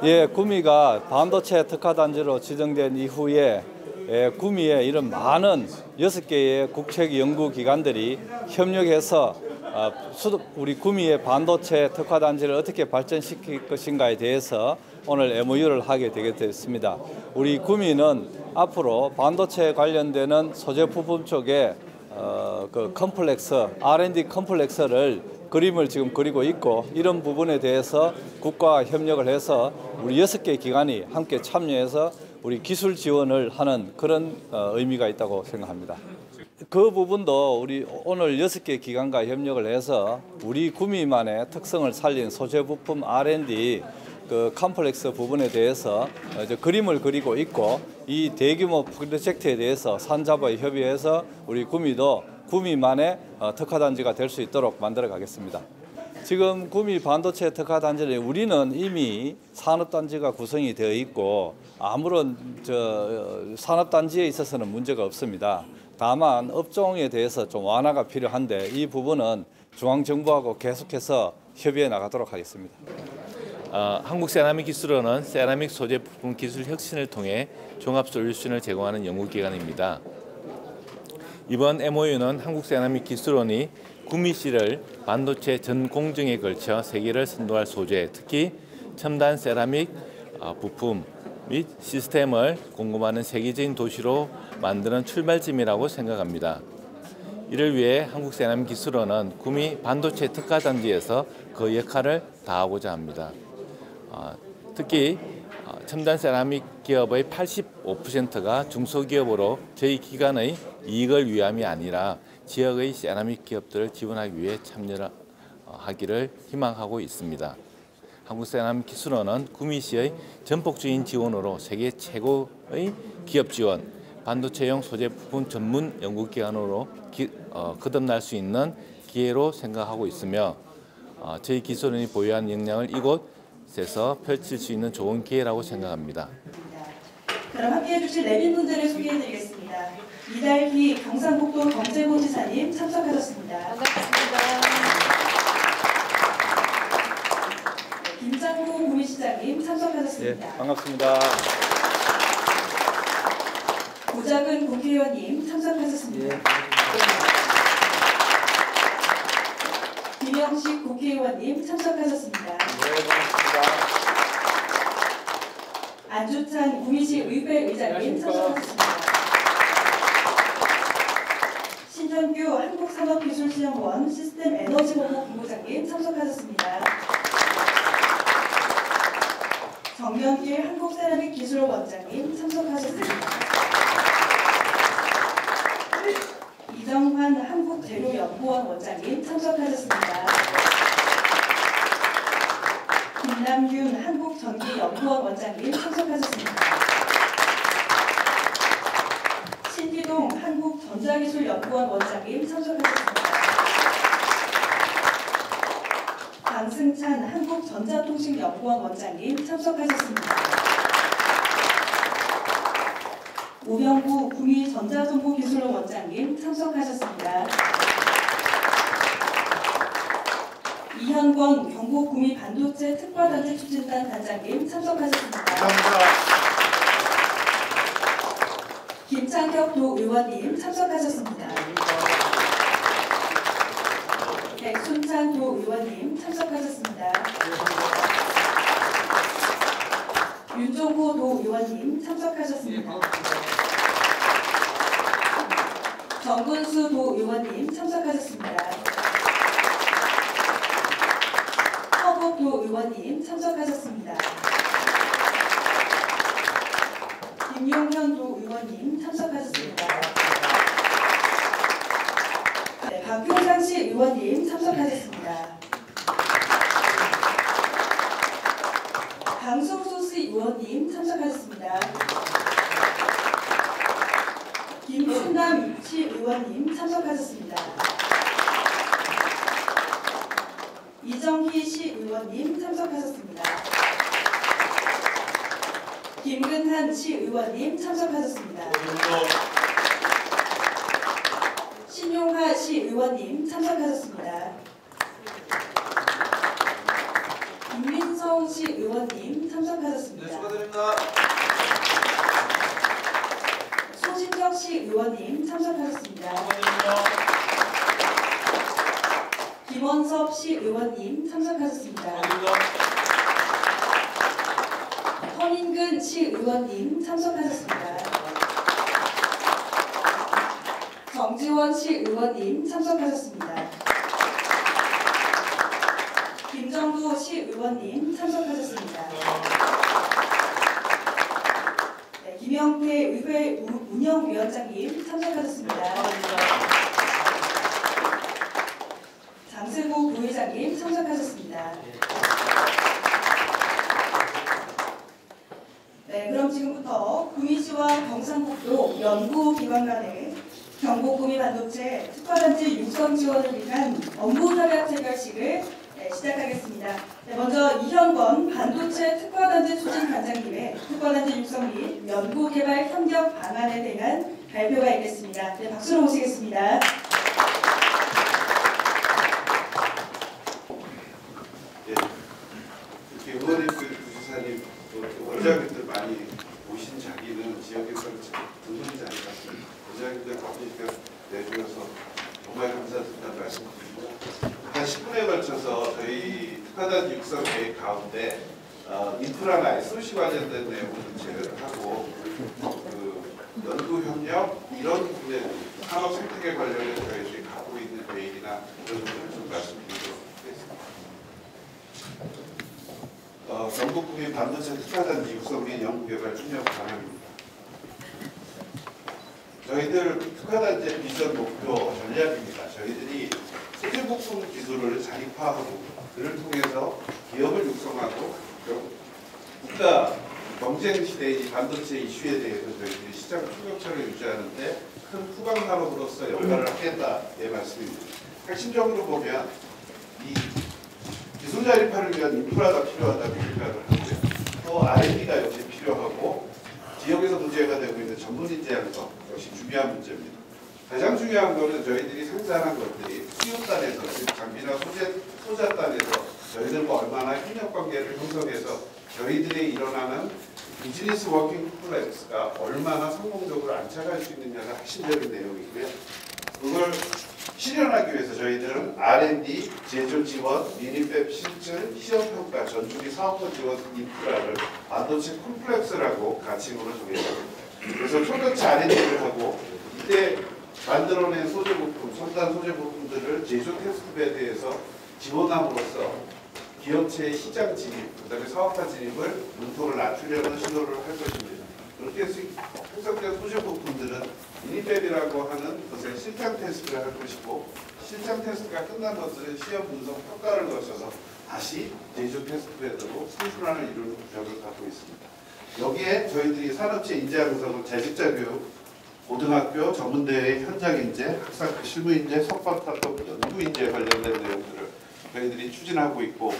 예, 구미가 반도체 특화단지로 지정된 이후에 구미에 이런 많은 6개의 국책 연구기관들이 협력해서 우리 구미의 반도체 특화단지를 어떻게 발전시킬 것인가에 대해서 오늘 MOU를 하게 되게 됐습니다. 우리 구미는 앞으로 반도체에 관련되는 소재 부품 쪽에 그 컴플렉스, R&D 컴플렉스를 그림을 지금 그리고 있고, 이런 부분에 대해서 국가와 협력을 해서 우리 6개 기관이 함께 참여해서 우리 기술 지원을 하는 그런 의미가 있다고 생각합니다. 그 부분도 우리 오늘 6개 기관과 협력을 해서 우리 구미만의 특성을 살린 소재 부품 R&D 그 컴플렉스 부분에 대해서 이제 그림을 그리고 있고, 이 대규모 프로젝트에 대해서 산자부와 협의해서 우리 구미도 구미만의 특화단지가 될 수 있도록 만들어 가겠습니다. 지금 구미 반도체 특화단지는 우리는 이미 산업단지가 구성이 되어 있고 아무런 산업단지에 있어서는 문제가 없습니다. 다만 업종에 대해서 좀 완화가 필요한데 이 부분은 중앙정부하고 계속해서 협의해 나가도록 하겠습니다. 한국세라믹기술원은 세라믹 소재 부품 기술 혁신을 통해 종합 솔루션을 제공하는 연구기관입니다. 이번 MOU는 한국세라믹기술원이 구미시를 반도체 전 공정에 걸쳐 세계를 선도할 소재, 특히 첨단 세라믹 부품 및 시스템을 공급하는 세계적인 도시로 만드는 출발점이라고 생각합니다. 이를 위해 한국세라믹기술원은 구미 반도체 특화단지에서 그 역할을 다하고자 합니다. 특히 첨단 세라믹 기업의 85%가 중소기업으로 저희 기관의 이익을 위함이 아니라 지역의 세라믹 기업들을 지원하기 위해 참여하기를 희망하고 있습니다. 한국세라믹기술원은 구미시의 전폭적인 지원으로 세계 최고의 기업 지원, 반도체용 소재 부품 전문 연구기관으로 거듭날 수 있는 기회로 생각하고 있으며 저희 기술원이 보유한 역량을 이곳에서 펼칠 수 있는 좋은 기회라고 생각합니다. 그럼 함께해 주실 내빈분들을 소개해드리겠습니다. 이달희 경상북도 경제부지사님 참석하셨습니다. 반갑습니다. 김장동 구미시장님 참석하셨습니다. 예, 반갑습니다. 고작은 국회의원님 참석하셨습니다. 김영식 국회의원님 참석하셨습니다. 반갑습니다. 안주찬 구미시 의회 의장님 참석하셨습니다. 신현규 한국산업기술시험원 시스템 에너지본부 본부장님 참석하셨습니다. 정연길 한국세라믹기술원장님 참석하셨습니다. 이정환 한국재료연구원 원장님 참석하셨습니다. 김남균 한국전기연구원 원장님 참석하셨습니다. 신기동 한국전자기술연구원 원장님 참석하셨습니다. 강승찬 한국전자통신연구원 원장님 참석하셨습니다. 오명구 구미전자정보기술원 원장님 참석하셨습니다. 이현권 경북 구미 반도체 특화단지 추진단 단장님 참석하셨습니다. 감사합니다. 김창혁 도의원님 참석하셨습니다. 백순찬 도의원님 참석하셨습니다. 윤종호 도의원님 참석하셨습니다. 정근수 도의원님 참석하셨습니다. 허복 도의원님 참석하셨습니다. 김용현 도의원님 참석하셨습니다. 네, 박효상씨 의원님 참석하셨습니다. 강승수씨 의원님 참석하셨습니다. 김순남씨 의원님 참석하셨습니다. 이정희씨 의원님 참석하셨습니다. 김근한씨 의원님 참석하셨습니다. 신용하씨 의원님 참석하셨습니다. 김민성씨 의원님 참석하셨습니다. 김원섭 시의원님 참석하셨습니다. 허민근 시의원님 참석하셨습니다. 정지원 시의원님 참석하셨습니다. 김정도 시의원님 참석하셨습니다. 네, 김영태 의회 운영위원장님 참석하셨습니다. 장세고 부회장님 참석하셨습니다. 네, 그럼 지금부터 구미시와 경상북도 연구기관 간의 경북구미 반도체 특화단지 육성 지원을 위한 업무 협약 체결식을 시작하겠습니다. 네, 먼저 이현건 반도체 특화단지 추진관장님의 특화단지 육성 및 연구개발 협력 방안에 대한 발표가 있겠습니다. 네, 박수로 모시겠습니다. 의원님, 부지사님, 원장님들 많이 오신 자리는 지역에서 드문 자리 같습니다. 원장님들 바쁘니까 내주셔서 정말 감사드린다는 말씀드리고, 한 10분에 걸쳐서 저희 특화단 육성 계획 가운데 인프라나 SOC 관련된 내용을 제외를 하고 연구 협력 이런 분야 산업 생태계 관련해서 저희들이 갖고 있는 계획이나 이런 것들을 좀 말씀드리도록 하겠습니다. 경북구미 반도체 특화단지 육성 및 연구개발 협력 방안입니다. 저희들 특화단지의 비전 목표 전략입니다. 저희들이 소재부품 기술을 자립화하고 그를 통해서 기업을 육성하고 국가 경쟁 시대의 반도체 이슈에 대해서 저희들이 시장 추격차를 유지하는데 큰 후방 산업으로서 역할을 하겠다의 말씀입니다. 핵심적으로 보면 이 기술 자립화를 위한 인프라가 필요하다고 생각을 하고요. 또 R&D가 역시 필요하고 지역에서 문제가 되고 있는 전문인재 양성 역시 중요한 문제입니다. 가장 중요한 것은 저희들이 생산한 것들이 수요단에서 즉 장비나 소자단에서 저희들과 얼마나 협력관계를 형성해서 저희들이 일어나는 비즈니스 워킹 컴플렉스가 얼마나 성공적으로 안착할 수 있느냐가 핵심적인 내용이고요. 그걸 실현하기 위해서 저희들은 R&D, 제조 지원, 미니팹 실증, 시험평가, 전투기 사업화 지원 인프라를 반도체 콤플렉스라고 가칭으로 정했습니다. 그래서 초격차 R&D를 하고 이때 만들어낸 소재부품, 첨단 소재부품들을 제조 테스트베드에서 지원함으로써 기업체의 시장 진입, 그다음에 사업화 진입을 문턱을 낮추려는 시도를 할 것입니다. 그렇게 해서 형성된 소재부품들은 미니팹이라고 하는 것을 실장 테스트를 할 것이고 실장 테스트가 끝난 것들은 시험 분석 평가를 거쳐서 다시 제조 테스트베드로 선순환을 이루는 구조를 갖고 있습니다. 여기에 저희들이 산업체 인재 양성은 재직자 교육, 고등학교 전문대회 현장 인재, 학사학교 실무 인재, 석박학교 연구 인재 관련된 내용들을 저희들이 추진하고 있고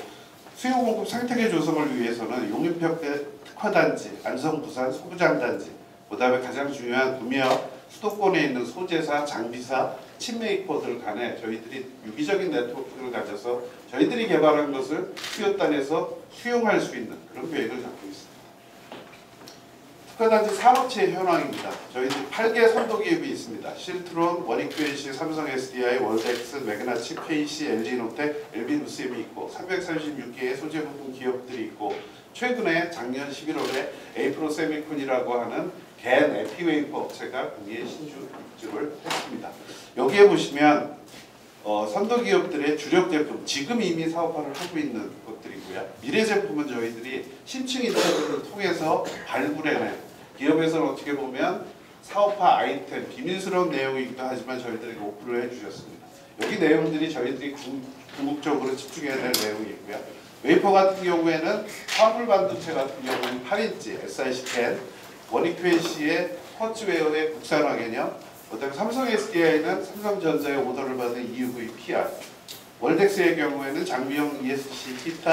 수요 공급 생태계 조성을 위해서는 용인평대 특화단지, 안성 부산 소부장단지, 그다음에 가장 중요한 구미와 수도권에 있는 소재사, 장비사, 칩메이커들 간에 저희들이 유기적인 네트워크를 가져서 저희들이 개발한 것을 수요단에서 수용할 수 있는 그런 계획을 갖고 있습니다. 특화단지 산업체의 현황입니다. 저희들 8개 선도기업이 있습니다. 실트론, 원익QNC, 삼성 SDI, 월덱스, 매그나칩, KC, LG노텍, LB누셈이 있고 336개의 소재부품 기업들이 있고 최근에 작년 11월에 에이프로세미콘이라고 하는 겐 에피웨이퍼 업체가 구미에 신주 입주를 했습니다. 여기에 보시면 선도기업들의 주력 제품, 지금 이미 사업화를 하고 있는 것들이고요. 미래 제품은 저희들이 심층 인터뷰를 통해서 발굴해낸 기업에서는 어떻게 보면 사업화 아이템, 비밀스러운 내용이기도 하지만 저희들에게 오픈을 해주셨습니다. 여기 내용들이 저희들이 궁극적으로 집중해야 될 내용이고요. 웨이퍼 같은 경우에는 화물 반도체 같은 경우는 8인치 SiC10, 원익QNC의 쿼츠웨어의 국산화 개념, 그다음에 삼성 SDI는 삼성전자의 오더를 받은 EUV PR, 월덱스의 경우에는 장비용 ESC 기타,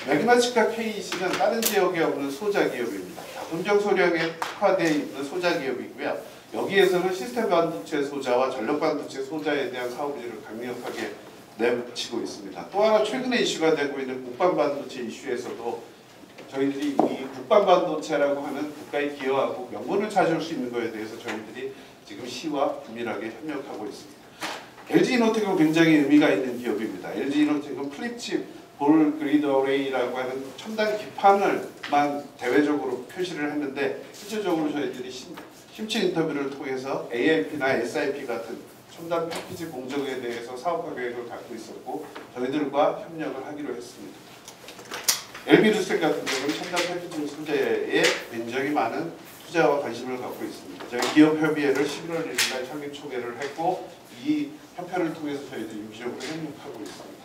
매그나칩과 KEC는 다른 지역에 없는 소자 기업입니다. 다분정 소량에 특화되어 있는 소자 기업이고요. 여기에서는 시스템 반도체 소자와 전력 반도체 소자에 대한 사업비를 강력하게 내비치고 있습니다. 또 하나 최근에 이슈가 되고 있는 국방 반도체 이슈에서도 저희들이 이 국방 반도체라고 하는 국가의 기여하고 명분을 찾을 수 있는 것에 대해서 저희들이 지금 시와 긴밀하게 협력하고 있습니다. LG이노텍은 굉장히 의미가 있는 기업입니다. LG는 지금 플립칩 볼 그리드 어레이라고 하는 첨단 기판을만 대외적으로 표시를 했는데 실질적으로 저희들이 심층 인터뷰를 통해서 AIP나 SIP 같은 첨단 패키지 공정에 대해서 사업화 계획을 갖고 있었고 저희들과 협력을 하기로 했습니다. LB루센 같은 경우는 첨단 패키지 소재에 굉장히 많은 투자와 관심을 갖고 있습니다. 저희 기업협의회를 11월 1일 날 창립 초대를 했고 이 협회를 통해서 저희들이 유기적으로 협력하고 있습니다.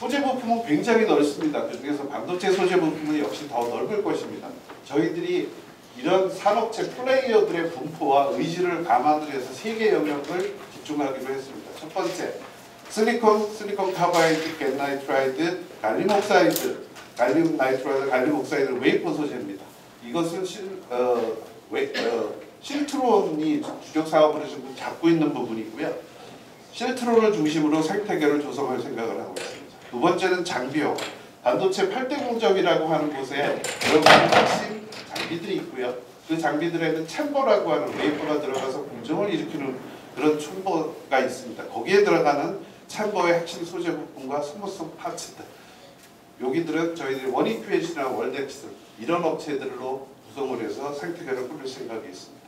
소재 부품은 굉장히 넓습니다. 그중에서 반도체 소재 부품은 역시 더 넓을 것입니다. 저희들이 이런 산업체 플레이어들의 분포와 의지를 감안을 해서 3개 영역을 집중하기로 했습니다. 첫 번째, 실리콘 카바이드, 겐나이트라이드, 갈륨 옥사이드, 갈륨 나이트라이드, 갈륨 옥사이드 웨이퍼 소재입니다. 이것은 실트론이 주력 사업을 지금 잡고 있는 부분이고요. 실트론을 중심으로 생태계를 조성할 생각을 하고 있습니다. 두 번째는 장비용. 반도체 8대 공정이라고 하는 곳에 여러 가지 핵심 장비들이 있고요. 그 장비들에는 챔버라고 하는 웨이퍼가 들어가서 공정을 일으키는 그런 챔버가 있습니다. 거기에 들어가는 챔버의 핵심 소재 부품과 스무스 파츠들. 여기들은 저희들이 원익QH나 월덱스 이런 업체들로 구성을 해서 생태계를 꾸릴 생각이 있습니다.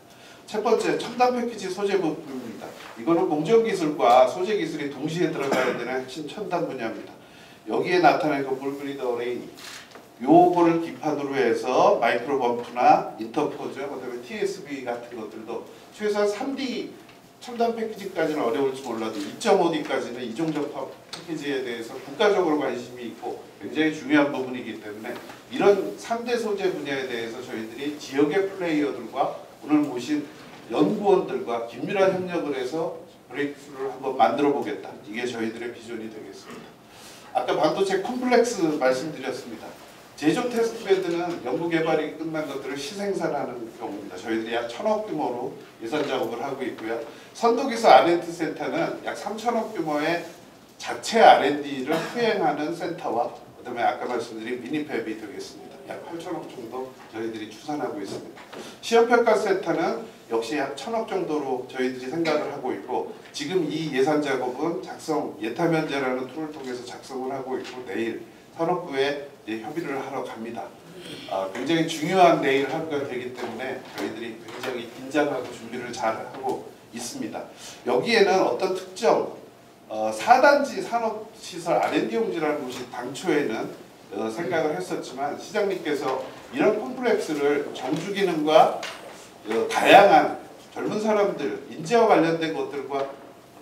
첫 번째, 첨단 패키지 소재 부품입니다. 이거는 공정 기술과 소재 기술이 동시에 들어가야 되는 핵심 첨단 분야입니다. 여기에 나타난 그 볼그리드 어레이, 요거를 기판으로 해서 마이크로 범프나 인터포즈, 그다음에 TSV 같은 것들도 최소한 3D 첨단 패키지까지는 어려울지 몰라도 2.5D까지는 이중접합 패키지에 대해서 국가적으로 관심이 있고 굉장히 중요한 부분이기 때문에 이런 3대 소재 분야에 대해서 저희들이 지역의 플레이어들과 오늘 모신 연구원들과 긴밀한 협력을 해서 브레이크스루를 한번 만들어 보겠다. 이게 저희들의 비전이 되겠습니다. 아까 반도체 컴플렉스 말씀드렸습니다. 제조 테스트베드는 연구개발이 끝난 것들을 시생산하는 경우입니다. 저희들이 약 1,000억 규모로 예산 작업을 하고 있고요. 선도기술 R&D 센터는 약 3,000억 규모의 자체 R&D를 수행하는 센터와 그다음에 아까 말씀드린 미니팹이 되겠습니다. 약 8,000억 정도 저희들이 추산하고 있습니다. 시험평가센터는 역시 약 1,000억 정도로 저희들이 생각을 하고 있고 지금 이 예산 작업은 예타면제라는 툴을 통해서 작성을 하고 있고 내일 산업부에 협의를 하러 갑니다. 굉장히 중요한 내일 하루가 되기 때문에 저희들이 굉장히 긴장하고 준비를 잘 하고 있습니다. 여기에는 어떤 특정 4단지 산업시설 R&D 용지라는 곳이 당초에는 생각을 했었지만 시장님께서 이런 콤플렉스를 정주기능과 다양한 젊은 사람들, 인재와 관련된 것들과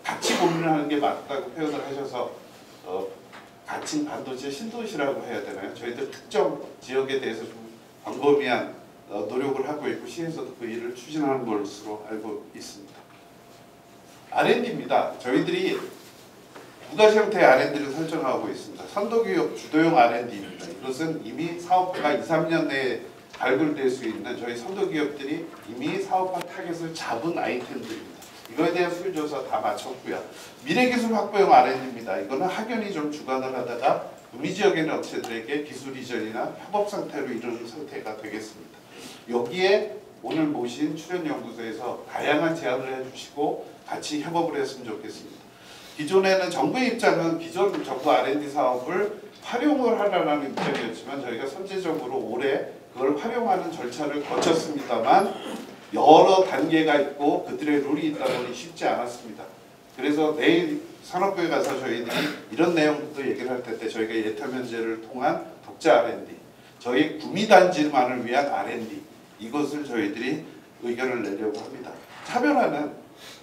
같이 고민을 하는 게 맞다고 표현을 하셔서 가칭 반도체 신도시라고 해야 되나요? 저희들 특정 지역에 대해서 좀 광범위한 노력을 하고 있고 시에서도 그 일을 추진하는 것으로 알고 있습니다. R&D입니다. 저희들이 두 가지 형태의 R&D를 설정하고 있습니다. 선도기업 주도용 R&D입니다. 이것은 이미 사업화가 2, 3년 내에 발굴될 수 있는 저희 선도기업들이 이미 사업화 타겟을 잡은 아이템들입니다. 이거에 대한 수요조사 다 마쳤고요. 미래기술 확보용 R&D입니다. 이거는 학연이 좀 주관을 하다가 구미지역에 있는 업체들에게 기술 이전이나 협업 상태로 이루는 상태가 되겠습니다. 여기에 오늘 모신 출연연구소에서 다양한 제안을 해주시고 같이 협업을 했으면 좋겠습니다. 기존에는 정부의 입장은 기존 정부 R&D 사업을 활용을 하라는 입장이었지만 저희가 선제적으로 올해 그걸 활용하는 절차를 거쳤습니다만 여러 단계가 있고 그들의 룰이 있다 보니 쉽지 않았습니다. 그래서 내일 산업부에 가서 저희들이 이런 내용부터 얘기를 할 텐데 저희가 예타면제를 통한 독자 R&D, 저희 구미단지만을 위한 R&D 이것을 저희들이 의견을 내려고 합니다. 차별화는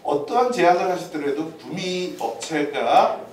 어떠한 제안을 하시더라도 구미 업체가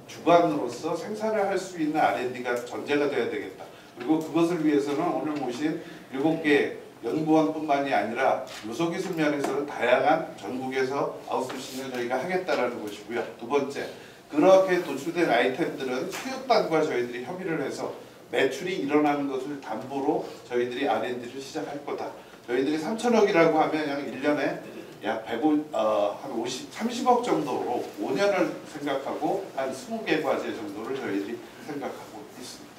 주관으로서 생산을 할 수 있는 R&D가 전제가 되어야 되겠다. 그리고 그것을 위해서는 오늘 모신 7개 연구원뿐만이 아니라 요소기술 면에서는 다양한 전국에서 아웃소싱을 저희가 하겠다라는 것이고요. 두 번째, 그렇게 도출된 아이템들은 수요단과 저희들이 협의를 해서 매출이 일어나는 것을 담보로 저희들이 R&D를 시작할 거다. 저희들이 3천억이라고 하면 약 1년에 약 30억 정도로 5년을 생각하고 한 20개 과제 정도를 저희들이 생각하고 있습니다.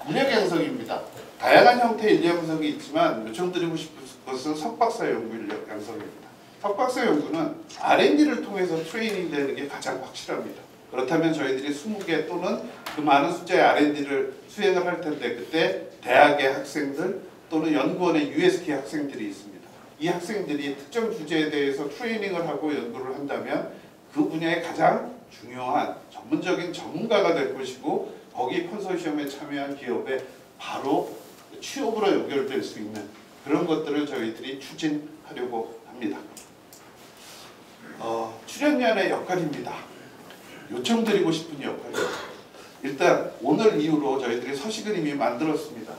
인력 양성입니다. 다양한 형태의 인력 양성이 있지만 요청드리고 싶은 것은 석박사 연구 인력 양성입니다. 석박사 연구는 R&D를 통해서 트레이닝 되는 게 가장 확실합니다. 그렇다면 저희들이 20개 또는 그 많은 숫자의 R&D를 수행을 할 텐데 그때 대학의 학생들 또는 연구원의 USK 학생들이 있습니다. 이 학생들이 특정 주제에 대해서 트레이닝을 하고 연구를 한다면 그 분야의 가장 중요한 전문적인 전문가가 될 것이고 거기 컨소시엄에 참여한 기업에 바로 취업으로 연결될 수 있는 그런 것들을 저희들이 추진하려고 합니다. 출연연의 역할입니다. 요청드리고 싶은 역할이에요. 일단 오늘 이후로 저희들이 서식을 이미 만들었습니다.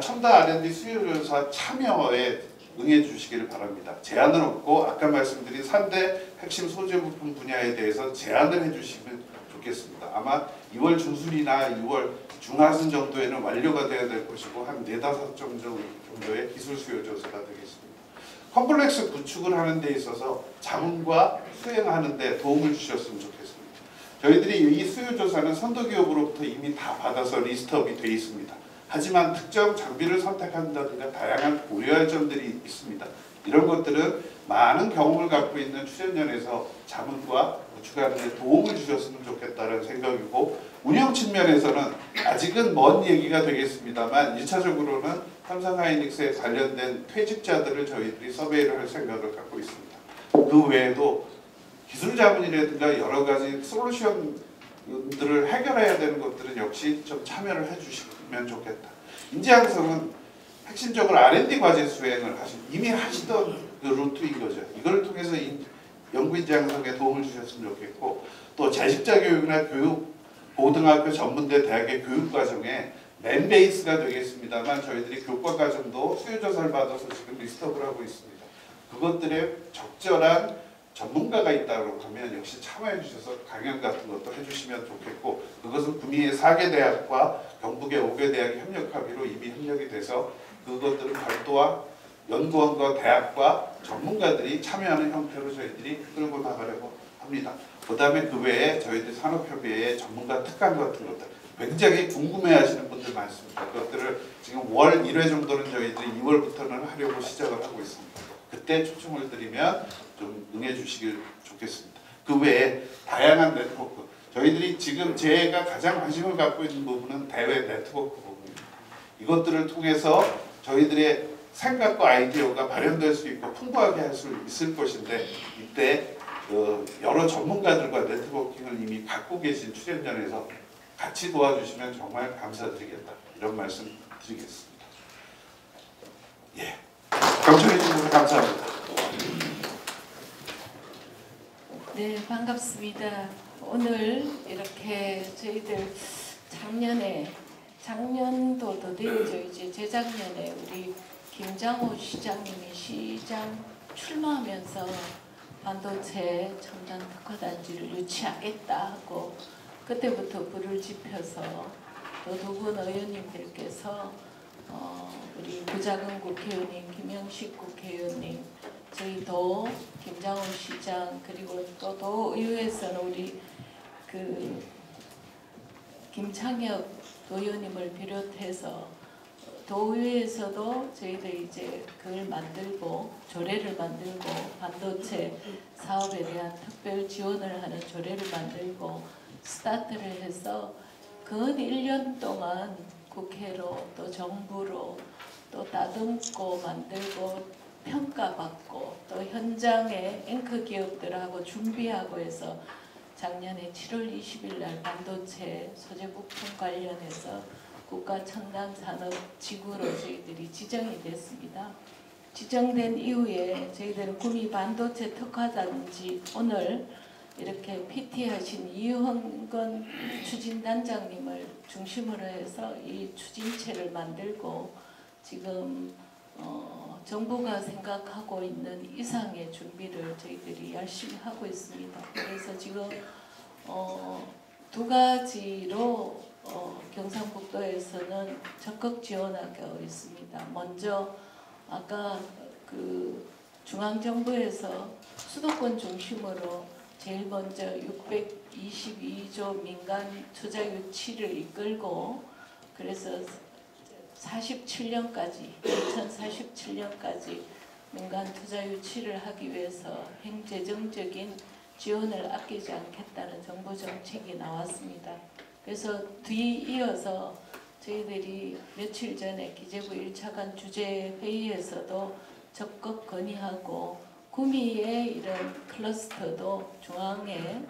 첨단 R&D 수요조사 참여에 응해 주시기를 바랍니다. 제안은 없고 아까 말씀드린 3대 핵심 소재 부품 분야에 대해서 제안을 해주시면 좋겠습니다. 아마 2월 중순이나 6월 중하순 정도에는 완료가 되어야 될 것이고 한 4-5 정도의 기술 수요 조사가 되겠습니다. 컴플렉스 구축을 하는 데 있어서 자문과 수행하는 데 도움을 주셨으면 좋겠습니다. 저희들이 이 수요 조사는 선도기업으로부터 이미 다 받아서 리스트업이 되어 있습니다. 하지만 특정 장비를 선택한다든가 다양한 고려할 점들이 있습니다. 이런 것들은 많은 경험을 갖고 있는 출연연에서 자문과 구축하는 데 도움을 주셨으면 좋겠다는 생각이고 운영 측면에서는 아직은 먼 얘기가 되겠습니다만 1차적으로는 삼성하이닉스에 관련된 퇴직자들을 저희들이 서베이를 할 생각을 갖고 있습니다. 그 외에도 기술 자문이라든가 여러 가지 솔루션들을 해결해야 되는 것들은 역시 좀 참여를 해주시면 좋겠다. 인재양성은 핵심적으로 R&D 과제 수행을 이미 하시던 그 루트인 거죠. 이걸 통해서 연구 인재 양성에 도움을 주셨으면 좋겠고 또 재직자 교육이나 고등학교 전문대 대학의 교육 과정에 맨 베이스가 되겠습니다만 저희들이 교과 과정도 수요 조사를 받아서 지금 리스트업을 하고 있습니다. 그것들에 적절한 전문가가 있다고 하면 역시 참여해 주셔서 강연 같은 것도 해주시면 좋겠고 그것은 구미의 4개 대학과 경북의 5개 대학의 협력 합의로 이미 협력이 돼서 그것들은 별도와 연구원과 대학과 전문가들이 참여하는 형태로 저희들이 끌고 나가려고 합니다. 그 다음에 그 외에 저희들 산업협의회의 전문가 특강 같은 것들 굉장히 궁금해하시는 분들 많습니다. 그것들을 지금 월 1회 정도는 저희들이 2월부터는 하려고 시작을 하고 있습니다. 그때 초청을 드리면 좀 응해 주시길 좋겠습니다. 그 외에 다양한 네트워크 저희들이 지금 제가 가장 관심을 갖고 있는 부분은 대외 네트워크 부분입니다. 이것들을 통해서 저희들의 생각과 아이디어가 발현될 수 있고 풍부하게 할 수 있을 것인데 이때 여러 전문가들과 네트워킹을 이미 갖고 계신 출연전에서 같이 도와주시면 정말 감사드리겠다. 이런 말씀 드리겠습니다. 예, 경청해 주셔서 감사합니다. 네, 반갑습니다. 오늘 이렇게 저희들 작년도도 되죠. 이제 재작년에 우리 김장호 시장님이 시장 출마하면서 반도체 첨단 특화단지를 유치하겠다 하고 그때부터 불을 지펴서 또 두 분 의원님들께서 우리 부자근 국회의원님, 김영식 국회의원님, 저희 도 김장호 시장 그리고 또 도의회에서는 우리 그 김창혁 도의원님을 비롯해서 도의회에서도 저희들 이제 그걸 만들고 조례를 만들고 반도체 사업에 대한 특별 지원을 하는 조례를 만들고 스타트를 해서 근 1년 동안 국회로 또 정부로 또 다듬고 만들고 평가받고 또 현장에 앵커 기업들하고 준비하고 해서 작년에 7월 20일 날 반도체 소재 부품 관련해서 국가 첨단 산업 지구로 저희들이 지정이 됐습니다. 지정된 이후에 저희들은 구미 반도체 특화단지 오늘 이렇게 PT하신 이형건 추진단장님을 중심으로 해서 이 추진체를 만들고 지금 정부가 생각하고 있는 이상의 준비를 저희들이 열심히 하고 있습니다. 그래서 지금 두 가지로 경상북도에서는 적극 지원하고 있습니다. 먼저 아까 그 중앙정부에서 수도권 중심으로 제일 먼저 622조 민간 투자 유치를 이끌고 그래서 2047년까지 민간 투자 유치를 하기 위해서 행재정적인 지원을 아끼지 않겠다는 정부 정책이 나왔습니다. 그래서 뒤이어서 저희들이 며칠 전에 기재부 1차관 주재 회의에서도 적극 건의하고 구미의 이런 클러스터도 중앙에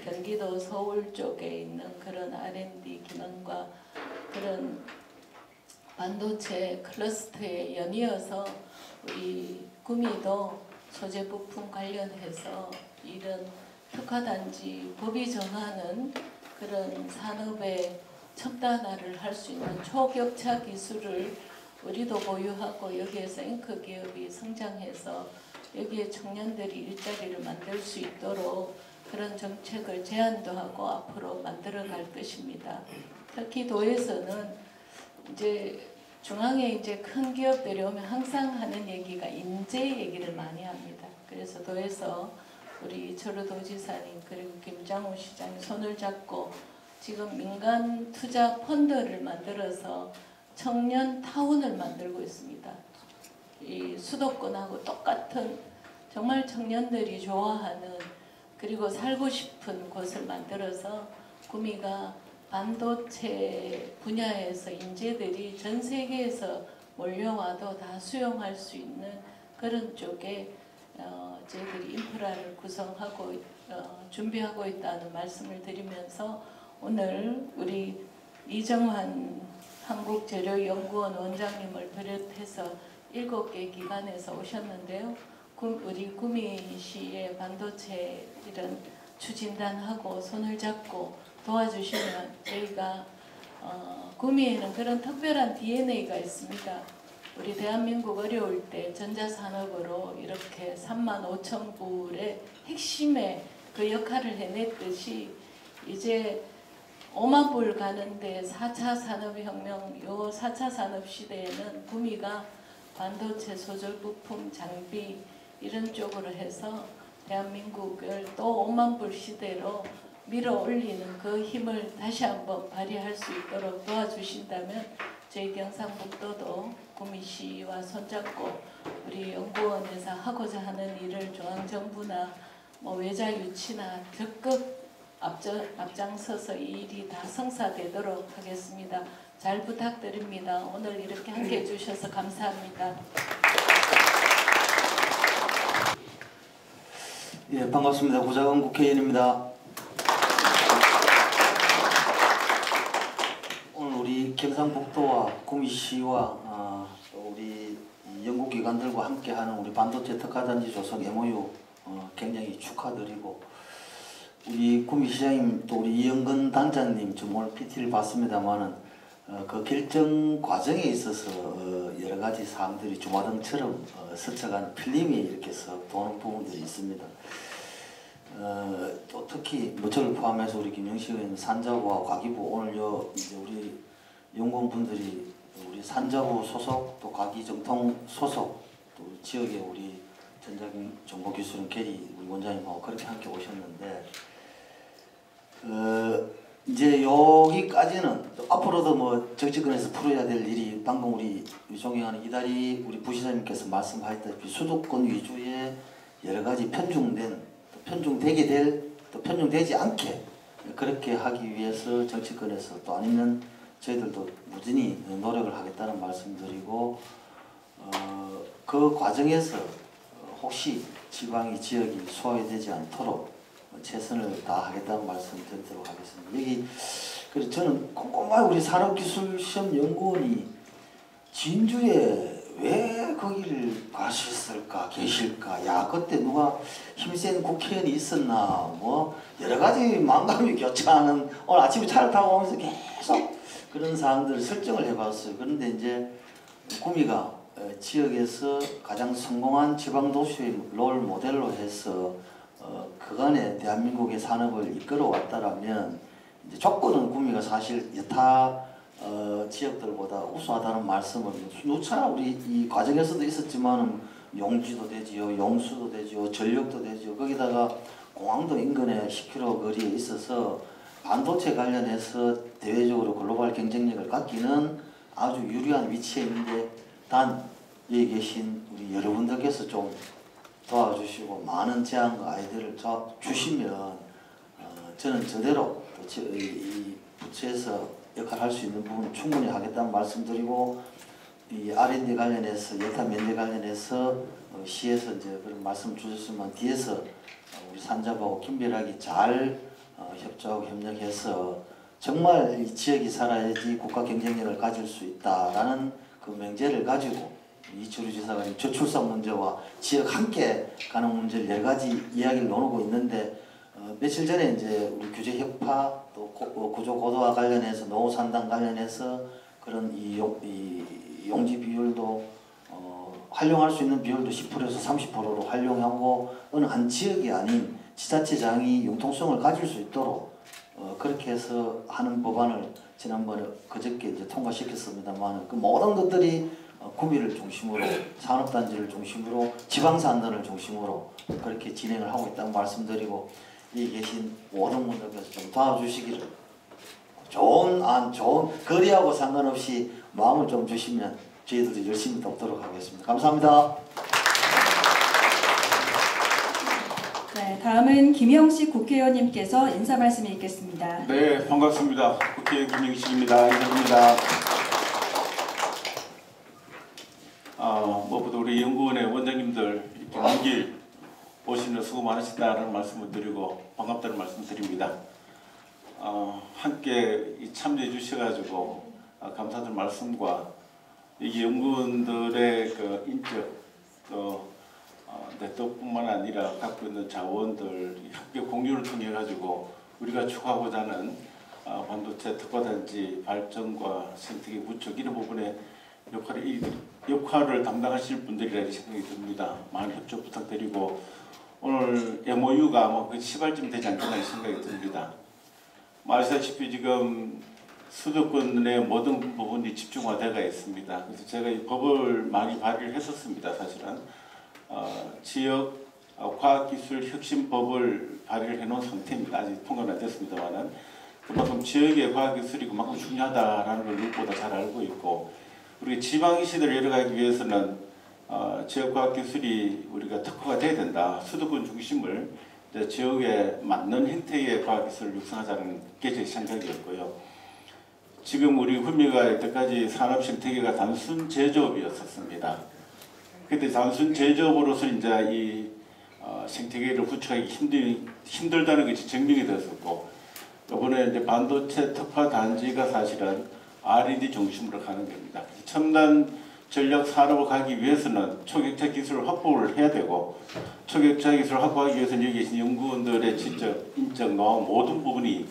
경기도 서울 쪽에 있는 그런 R&D 기능과 그런 반도체 클러스터에 연이어서 우리 구미도 소재 부품 관련해서 이런 특화단지 법이 정하는 그런 산업의 첨단화를 할 수 있는 초격차 기술을 우리도 보유하고 여기에서 앵커 기업이 성장해서 여기에 청년들이 일자리를 만들 수 있도록 그런 정책을 제안도 하고 앞으로 만들어갈 것입니다. 특히 도에서는 이제 중앙에 이제 큰 기업들이 오면 항상 하는 얘기가 인재 얘기를 많이 합니다. 그래서 도에서 우리 이철우 도지사님 그리고 김장우 시장이 손을 잡고 지금 민간 투자 펀드를 만들어서 청년 타운을 만들고 있습니다. 이 수도권하고 똑같은 정말 청년들이 좋아하는 그리고 살고 싶은 곳을 만들어서 구미가 반도체 분야에서 인재들이 전 세계에서 몰려와도 다 수용할 수 있는 그런 쪽에 저희들이 인프라를 구성하고 준비하고 있다는 말씀을 드리면서 오늘 우리 이정환 한국재료연구원 원장님을 비롯해서 7개 기관에서 오셨는데요. 우리 구미시의 반도체 이런 추진단하고 손을 잡고 도와주시면 저희가 구미에는 그런 특별한 DNA가 있습니다. 우리 대한민국 어려울 때 전자산업으로 이렇게 35,000불의 핵심의 그 역할을 해냈듯이 이제 5만 불 가는데 4차 산업혁명, 요 4차 산업시대에는 구미가 반도체 소절 부품 장비 이런 쪽으로 해서 대한민국을 또 5만 불 시대로 밀어 올리는 그 힘을 다시 한번 발휘할 수 있도록 도와주신다면 저희 경상북도도 구미시와 손잡고 우리 연구원에서 하고자 하는 일을 중앙정부나 뭐 외자 유치나 적극 앞장서서 이 일이 다 성사되도록 하겠습니다. 잘 부탁드립니다. 오늘 이렇게 함께 해주셔서 감사합니다. 예, 반갑습니다. 고자건 국회의원입니다. 오늘 우리 경상북도와 구미시와 우리 연구기관들과 함께하는 우리 반도체 특화단지 조성 MOU 굉장히 축하드리고 우리 구미시장님 또 우리 이영근 단장님 좀 오늘 PT를 봤습니다만은 그 결정 과정에 있어서 여러 가지 사항들이 주마등처럼 스쳐가는 필름이 이렇게 서 도는 부분들이 있습니다. 또 특히 뭐 저를 포함해서 우리 김영식 의원 산자부와 과기부 오늘 이제 우리 연구원분들이 우리 산자부 소속 또 과기정통 소속 또 지역에 우리 전자정보기술원 계리 우리 원장님하고 그렇게 함께 오셨는데 이제 여기까지는 앞으로도 뭐 정치권에서 풀어야 될 일이 방금 우리 존경하는 이다리 우리 부시장님께서 말씀하셨다시피 수도권 위주의 여러 가지 편중된 편중되게 될 또 편중되지 않게 그렇게 하기 위해서 정치권에서 또 아니면 저희들도 무진히 노력을 하겠다는 말씀드리고 그 과정에서 혹시 지방이 지역이 소외되지 않도록 최선을 다하겠다는 말씀 드리도록 하겠습니다. 여기 그래서 저는 꼼꼼하게 우리 산업기술시험연구원이 진주에 왜 거기를 가셨을까 계실까 야 그때 누가 힘센 국회의원이 있었나 뭐 여러 가지 만감이 교차하는 오늘 아침에 차를 타고 오면서 계속 그런 사항들을 설정을 해봤어요. 그런데 이제 구미가 지역에서 가장 성공한 지방도시의 롤 모델로 해서 그간에 대한민국의 산업을 이끌어 왔다라면 이제 조건은 구미가 사실 여타 지역들보다 우수하다는 말씀을 누차 우리 이 과정에서도 있었지만은 용지도 되지요, 용수도 되지요, 전력도 되지요. 거기다가 공항도 인근에 10km 거리에 있어서 반도체 관련해서 대외적으로 글로벌 경쟁력을 갖기는 아주 유리한 위치에 있는데 단 여기 계신 우리 여러분들께서 좀 도와주시고 많은 제안과 아이디어를 주시면 저는 저대로 이 부처에서 역할을 할 수 있는 부분 충분히 하겠다는 말씀드리고, 이 R&D 관련해서 여타 면제 관련해서 시에서 이제 그런 말씀 주셨으면 뒤에서 우리 산자부하고 긴밀하게 잘 협조하고 협력해서 정말 이 지역이 살아야지 국가 경쟁력을 가질 수 있다라는 그 명제를 가지고 이철우 지사가 저출산 문제와 지역 함께 가는 문제를 여러 가지 이야기를 나누고 있는데, 며칠 전에 이제 우리 규제 혁파 또 구조 고도화 관련해서 노후 산당 관련해서 그런 이 용지 비율도 활용할 수 있는 비율도 10%에서 30%로 활용하고 어느 한 지역이 아닌 지자체장이 융통성을 가질 수 있도록 그렇게 해서 하는 법안을 지난번에 그저께 이제 통과시켰습니다만, 그 모든 것들이 구미를 중심으로 산업단지를 중심으로 지방산단을 중심으로 그렇게 진행을 하고 있다고 말씀드리고, 여기 계신 모든 분들께서 좀 도와주시기를, 좋은 안, 좋은 거리하고 상관없이 마음을 좀 주시면 저희들도 열심히 돕도록 하겠습니다. 감사합니다. 네, 다음은 김영식 국회의원님께서 인사 말씀이 있겠습니다. 네, 반갑습니다. 국회의원 김영식입니다. 인사드립니다. 무엇보다 우리 연구원의 원장님들 이렇게 먼 길 오시는 수고 많으시다는 말씀을 드리고 반갑다는 말씀 드립니다. 함께 참여해 주셔가지고 감사드리는 말씀과 이 연구원들의 그 인적 또 네트워크뿐만 아니라 갖고 있는 자원들 함께 공유를 통해 가지고 우리가 추구하고자 하는 반도체 특화단지 발전과 생태계 구축 이런 부분에 역할을 담당하실 분들이라는 생각이 듭니다. 많은 협조 부탁드리고, 오늘 MOU가 아마 그 시발쯤 되지 않겠나 생각이 듭니다. 아시다시피 지금 수도권의 모든 부분이 집중화되어 있습니다. 그래서 제가 이 법을 많이 발의를 했었습니다. 사실은 지역 과학기술 혁신법을 발의를 해놓은 상태입니다. 아직 통과는 안 됐습니다만은 그만큼 지역의 과학기술이 그만큼 중요하다라는 걸 누구보다 잘 알고 있고, 우리 지방 시대를 열어가기 위해서는 지역 과학기술이 우리가 특화가 돼야 된다. 수도권 중심을 이제 지역에 맞는 형태의 과학기술을 육성하자는 게 제 생각이었고요. 지금 우리 후미가 여태까지 산업 생태계가 단순 제조업이었었습니다. 그때 단순 제조업으로서 이제 이 생태계를 구축하기 힘들다는 것이 증명이 되었었고, 이번에 이제 반도체 특화 단지가 사실은 R&D 중심으로 가는 겁니다. 첨단 전략 산업을 가기 위해서는 초격차 기술을 확보를 해야 되고, 초격차 기술을 확보하기 위해서는 여기 계신 연구원들의 지적, 인적, 노하우 모든 부분이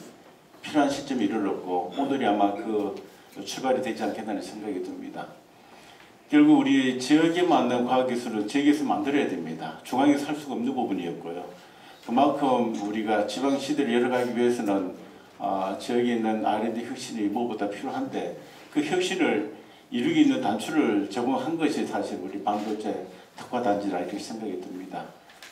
필요한 시점에 이르렀고, 오늘이 아마 그 출발이 되지 않겠다는 생각이 듭니다. 결국 우리 지역에 맞는 과학기술은 지역에서 만들어야 됩니다. 중앙에서 할 수가 없는 부분이었고요. 그만큼 우리가 지방시대를 열어가기 위해서는 지역에 있는 R&D 혁신이 무엇보다 필요한데, 그 혁신을 이루기 있는 단추를 제공한 것이 사실 우리 반도체 특화단지라 이렇게 생각이 듭니다.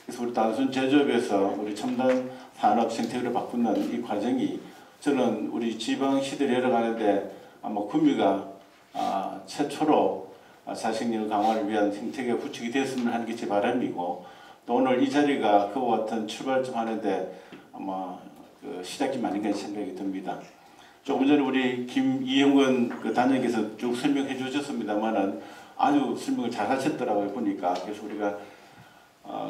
그래서 우리 단순 제조업에서 우리 첨단 산업 생태계를 바꾸는 이 과정이, 저는 우리 지방 시대를 열어가는데 아마 구미가 최초로 자생력 강화를 위한 생태계 구축이 됐으면 하는 게 제 바람이고, 또 오늘 이 자리가 그와 같은 출발점 하는데 아마 그 시작이 아닌가 생각이 듭니다. 조금 전에 우리 김이영건 그 단장께서 쭉 설명해 주셨습니다만은 아주 설명을 잘 하셨더라고요, 보니까. 그래서 우리가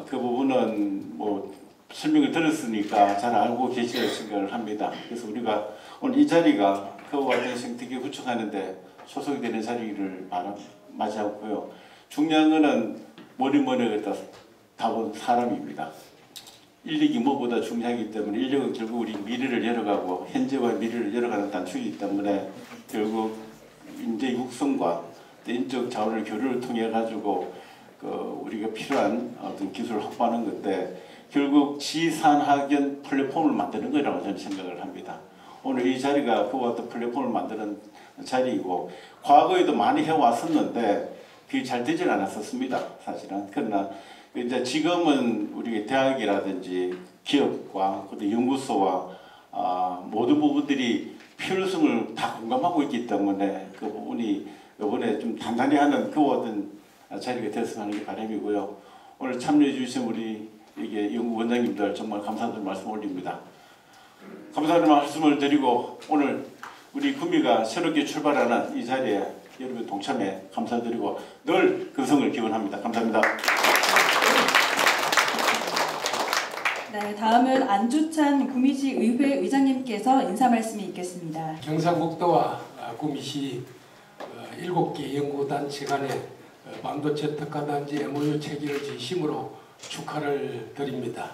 그 부분은 뭐 설명을 들었으니까 잘 알고 계시리라 생각을 합니다. 그래서 우리가 오늘 이 자리가 그와 같은 생태계 구축하는데 소속이 되는 자리를 맞이하고요. 중요한 거는 뭐니 해도 답은 사람입니다. 인력이 무엇보다 중요하기 때문에, 인력은 결국 우리 미래를 열어가고 현재와 미래를 열어가는 단축이기 때문에 결국 인재 육성과 인적 자원을 교류를 통해 가지고 우리가 필요한 어떤 기술을 확보하는 건데, 결국 지산학연 플랫폼을 만드는 거라고 저는 생각을 합니다. 오늘 이 자리가 그와 같은 플랫폼을 만드는 자리이고, 과거에도 많이 해왔었는데 그게 잘 되질 않았었습니다, 사실은. 그러나 이제 지금은 우리 대학이라든지 기업과 연구소와 모든 부분들이 필요성을 다 공감하고 있기 때문에 그 부분이 이번에 좀 단단히 하는 그와 같은 자리가 됐으면 하는 게 바람이고요. 오늘 참여해 주신 우리 이게 연구원장님들 정말 감사드리는 말씀 올립니다. 감사드리는 말씀을 드리고 오늘 우리 구미가 새롭게 출발하는 이 자리에 여러분 동참해 감사드리고 늘 근성을 기원합니다. 감사합니다. 네, 다음은 안주찬 구미시 의회 의장님께서 인사 말씀이 있겠습니다. 경상북도와 구미시 7개 연구단체 간의 반도체 특화단지 MOU 체결을 진심으로 축하를 드립니다.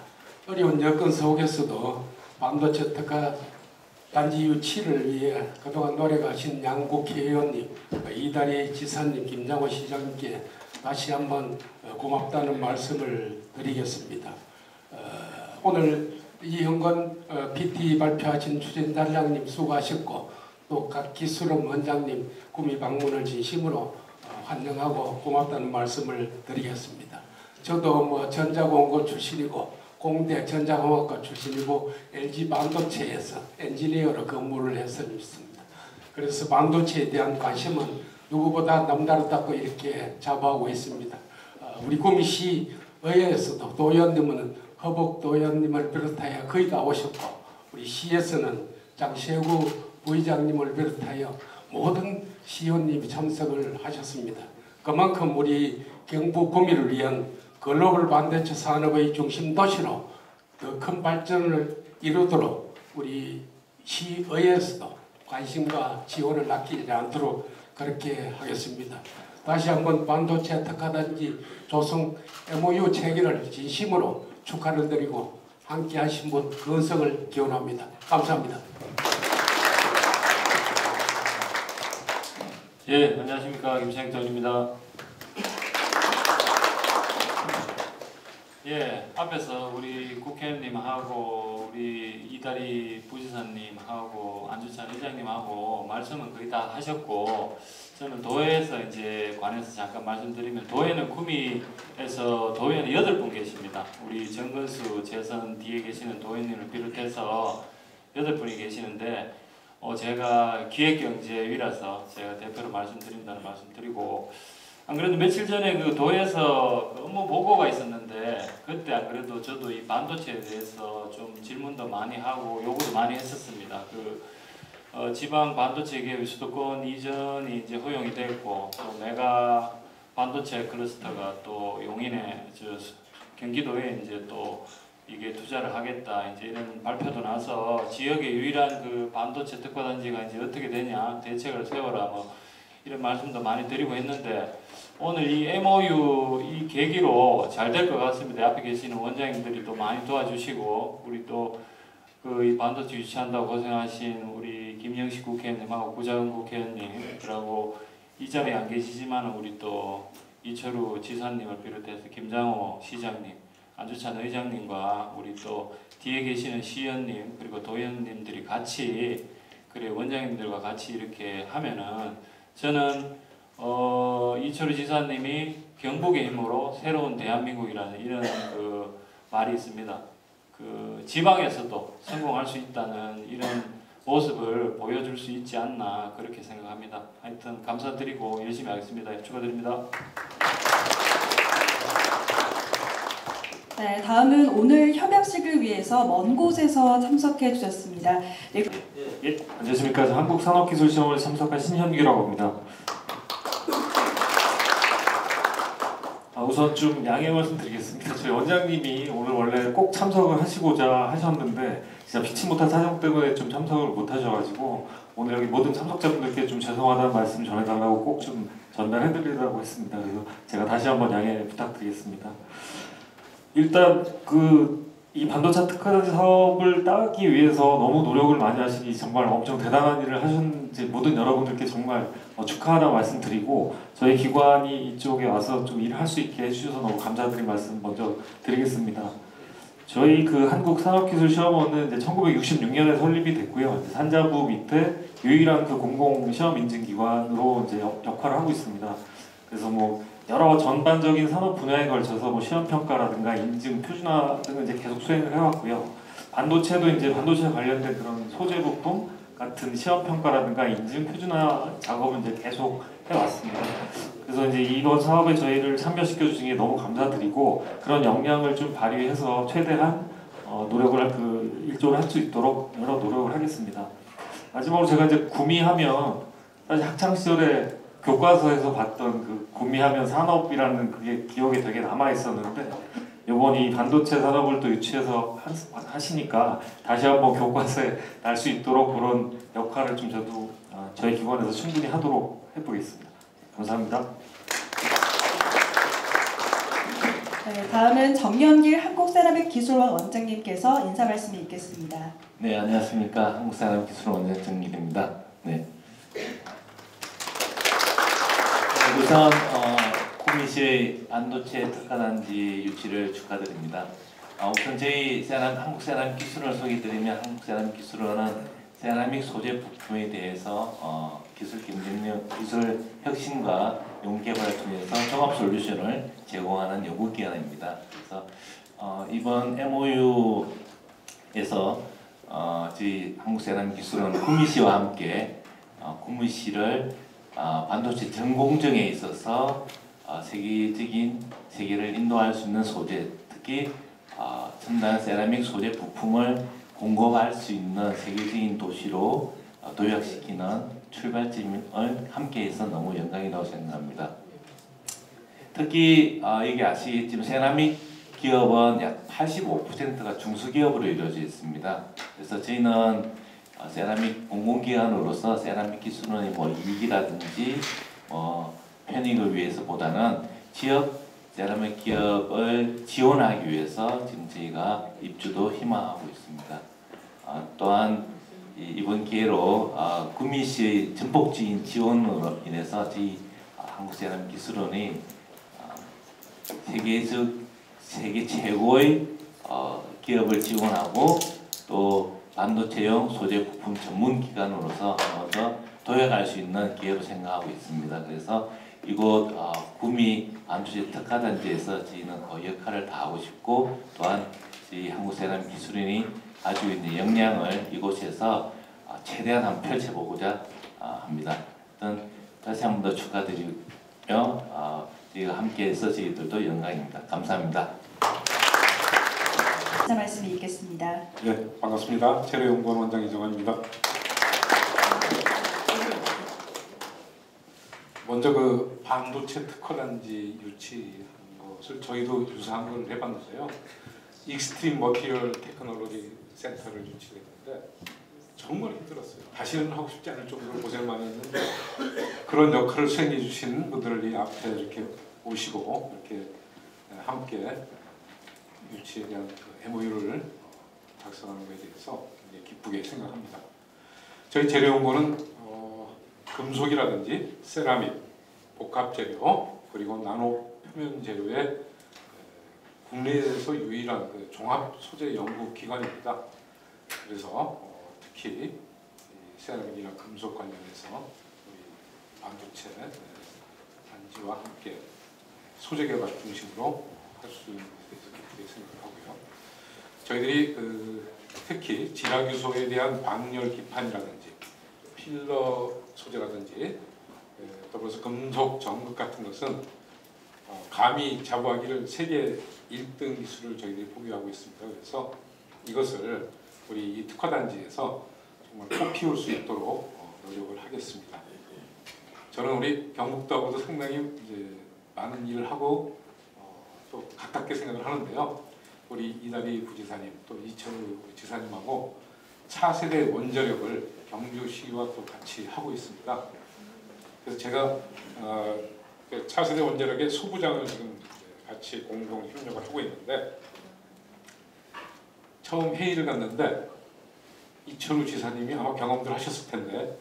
어려운 여건 속에서도 반도체 특화단지 유치를 위해 그동안 노력하신 양 국회의원님, 이다리 지사님, 김장호 시장님께 다시 한번 고맙다는 말씀을 드리겠습니다. 오늘 이형건 PT 발표하신 추진단장님 수고하셨고 또 각 기술원 원장님 구미 방문을 진심으로 환영하고 고맙다는 말씀을 드리겠습니다. 저도 뭐 전자공고 출신이고 공대 전자공학과 출신이고 LG 반도체에서 엔지니어로 근무를 했습니다. 그래서 반도체에 대한 관심은 누구보다 남다르다고 이렇게 자부하고 있습니다. 우리 구미시 의회에서도 도의원님은 허복 도의원님을 비롯하여 거의 다 오셨고 우리 시에서는 장세구 부의장님을 비롯하여 모든 시의원님이 참석을 하셨습니다. 그만큼 우리 경북 구미를 위한 글로벌 반도체 산업의 중심 도시로 더 큰 발전을 이루도록 우리 시의회에서도 관심과 지원을 아끼지 않도록 그렇게 하겠습니다. 다시 한번 반도체 특화단지 조성 MOU 체결을 진심으로 축하를 드리고 함께 하신 분 건성을 기원합니다. 감사합니다. 예, 안녕하십니까. 김창정입니다. 예, 앞에서 우리 국회의원님하고 우리 이다리 부지사님하고 안주찬 의장님하고 말씀은 거의 다 하셨고 저는 도회에서 이제 관해서 잠깐 말씀드리면 도회는 구미에서 도회는 8분 계십니다. 우리 정근수 재선 뒤에 계시는 도회님을 비롯해서 8분이 계시는데 제가 기획경제위라서 제가 대표로 말씀드린다는 말씀드리고 안 그래도 며칠 전에 그 도에서 업무 보고가 있었는데 그때 안 그래도 저도 이 반도체에 대해서 좀 질문도 많이 하고 요구도 많이 했었습니다. 지방 반도체 기업 수도권 이전이 이제 허용이 됐고 또 메가 반도체 클러스터가 또 용인에 경기도에 이제 또 이게 투자를 하겠다 이제 이런 발표도 나서 지역의 유일한 그 반도체 특화단지가 이제 어떻게 되냐 대책을 세워라 뭐 이런 말씀도 많이 드리고 했는데 오늘 이 MOU 이 계기로 잘 될 것 같습니다. 앞에 계시는 원장님들이 또 많이 도와주시고 우리 또 이 반도체 유치한다고 고생하신 우리 김영식 국회의원님하고 구자은 국회의원님 그리고 이 자리에 안 계시지만 우리 또 이철우 지사님을 비롯해서 김장호 시장님 안주찬 의장님과 우리 또 뒤에 계시는 시의원님 그리고 도의원님들이 같이 그래 원장님들과 같이 이렇게 하면은 저는 이철우 지사님이 경북의 힘으로 새로운 대한민국이라는 이런 그 말이 있습니다. 그 지방에서도 성공할 수 있다는 이런 모습을 보여줄 수 있지 않나 그렇게 생각합니다. 하여튼 감사드리고 열심히 하겠습니다. 축하드립니다. 네, 다음은 오늘 협약식을 위해서 먼 곳에서 참석해 주셨습니다. 네. 예, 안녕하십니까. 한국산업기술시험에 참석한 신현규라고 합니다. 우선 좀 양해 말씀드리겠습니다. 저희 원장님이 오늘 원래 꼭 참석을 하시고자 하셨는데 진짜 피치 못한 사정 때문에 좀 참석을 못 하셔가지고 오늘 여기 모든 참석자분들께 좀 죄송하다는 말씀 전해달라고 꼭 좀 전달해드리려고 했습니다. 그래서 제가 다시 한번 양해 부탁드리겠습니다. 일단 이 반도체 특화단지 사업을 따기 위해서 너무 노력을 많이 하시니 정말 엄청 대단한 일을 하셨는지 모든 여러분들께 정말 축하하다는 말씀드리고 저희 기관이 이쪽에 와서 좀 일을 할 수 있게 해주셔서 너무 감사드린 말씀 먼저 드리겠습니다. 저희 한국산업기술시험원은 이제 1966년에 설립이 됐고요. 이제 산자부 밑에 유일한 공공 시험 인증 기관으로 이제 역할을 하고 있습니다. 그래서 여러 전반적인 산업 분야에 걸쳐서 시험 평가라든가 인증, 표준화 등을 이제 계속 수행을 해왔고요. 반도체도 이제 반도체 관련된 그런 소재 부품 같은 시험 평가라든가 인증, 표준화 작업을 이제 계속 해왔습니다. 그래서 그래서 이제 이번 사업에 저희를 참여시켜 주신 게 너무 감사드리고 그런 역량을 좀 발휘해서 최대한 노력을 일조를 할 수 있도록 여러 노력을 하겠습니다. 마지막으로 제가 이제 구미하면 사실 학창 시절에 교과서에서 봤던 그 구미하면 산업이라는 그게 기억에 되게 남아 있었는데 이번 이 반도체 산업을 또 유치해서 하시니까 다시 한번 교과서에 날 수 있도록 그런 역할을 좀 저도 저희 기관에서 충분히 하도록 해보겠습니다. 감사합니다. 네, 다음은 정연길 한국세라믹기술원 원장님께서 인사 말씀이 있겠습니다. 네, 안녕하십니까. 한국세라믹기술원 원장 정길입니다. 네. 우선 구미시의 반도체 특화단지 유치를 축하드립니다. 우선 저희 한국세라믹기술원을 소개드리면 한국세라믹기술원은 세라믹 소재 부품에 대해서 기술 경쟁력, 기술 혁신과 연구개발을 통해서 종합 솔루션을 제공하는 연구기관입니다. 그래서 이번 MOU에서 저희 한국세라믹기술원 구미시와 함께 구미시를 반도체 전 공정에 있어서 세계를 인도할 수 있는 소재, 특히 첨단 세라믹 소재 부품을 공급할 수 있는 세계적인 도시로 도약시키는 출발점을 함께해서 너무 영광이라고 생각합니다. 특히 여기 아시겠지만 세라믹 기업은 약 85%가 중소기업으로 이루어져 있습니다. 그래서 저희는 세라믹 공공기관으로서 세라믹 기술원의 이익이라든지 편익을 위해서보다는 지역 세라믹 기업을 지원하기 위해서 지금 저희가 입주도 희망하고 있습니다. 또한 이번 기회로 구미시의 전폭적인 지원으로 인해서 저희 한국세라믹기술원이 세계 최고의 기업을 지원하고 또 반도체용 소재 부품 전문 기관으로서 더 도약할 수 있는 기회로 생각하고 있습니다. 그래서 이곳 구미 반도체 특화단지에서 저희는 그 역할을 다하고 싶고 또한 저희 한국세라믹기술원이 가지고 있는 역량을 이곳에서 최대한 한번 펼쳐보고자 합니다. 다시 한 번 더 축하드리며 저희가 함께해서 저희들도 영광입니다. 감사합니다. 인사 말씀이 있겠습니다. 네, 반갑습니다. 재래연구원 원장 이정환입니다. 먼저 그 반도체 특화단지 유치한 것을 저희도 유사한 걸 해봤는데요. 익스트림 머티리얼 테크놀로지 센터를 유치했는데 정말 힘들었어요. 다시는 하고 싶지 않을 정도로 고생 많이 했는데 그런 역할을 수행해 주신 분들이 앞에 이렇게 오시고 이렇게 함께 유치에 대한 그 MOU를 작성하는 것에 대해서 굉장히 기쁘게 생각합니다. 저희 재래연구원은 금속이라든지 세라믹, 복합재료 그리고 나노 표면 재료의 국내에서 유일한 그 종합 소재 연구 기관입니다. 그래서 특히 세라믹이나 금속 관련해서 우리 반도체 단지와 함께 소재 개발 중심으로 할 수 있는 것에 대해서 기쁘게 생각하고요. 저희들이 특히 진학 유소에 대한 방열 기판이라든지 필러 소재라든지 더불어서 금속 전극 같은 것은 감히 자부하기를 세계 1등 기술을 저희들이 보유하고 있습니다. 그래서 이것을 우리 이 특화단지에서 정말 꼭 피울 수 있도록 노력을 하겠습니다. 저는 우리 경북도하고도 상당히 이제 많은 일을 하고 또 가깝게 생각을 하는데요. 우리 이다리 부지사님 또 이철우 지사님하고 차세대 원자력을 경주시와 또 같이 하고 있습니다. 그래서 제가 차세대 원자력의 소부장을 지금 같이 공동 협력을 하고 있는데 처음 회의를 갔는데 이철우 지사님이 아마 경험들 하셨을 텐데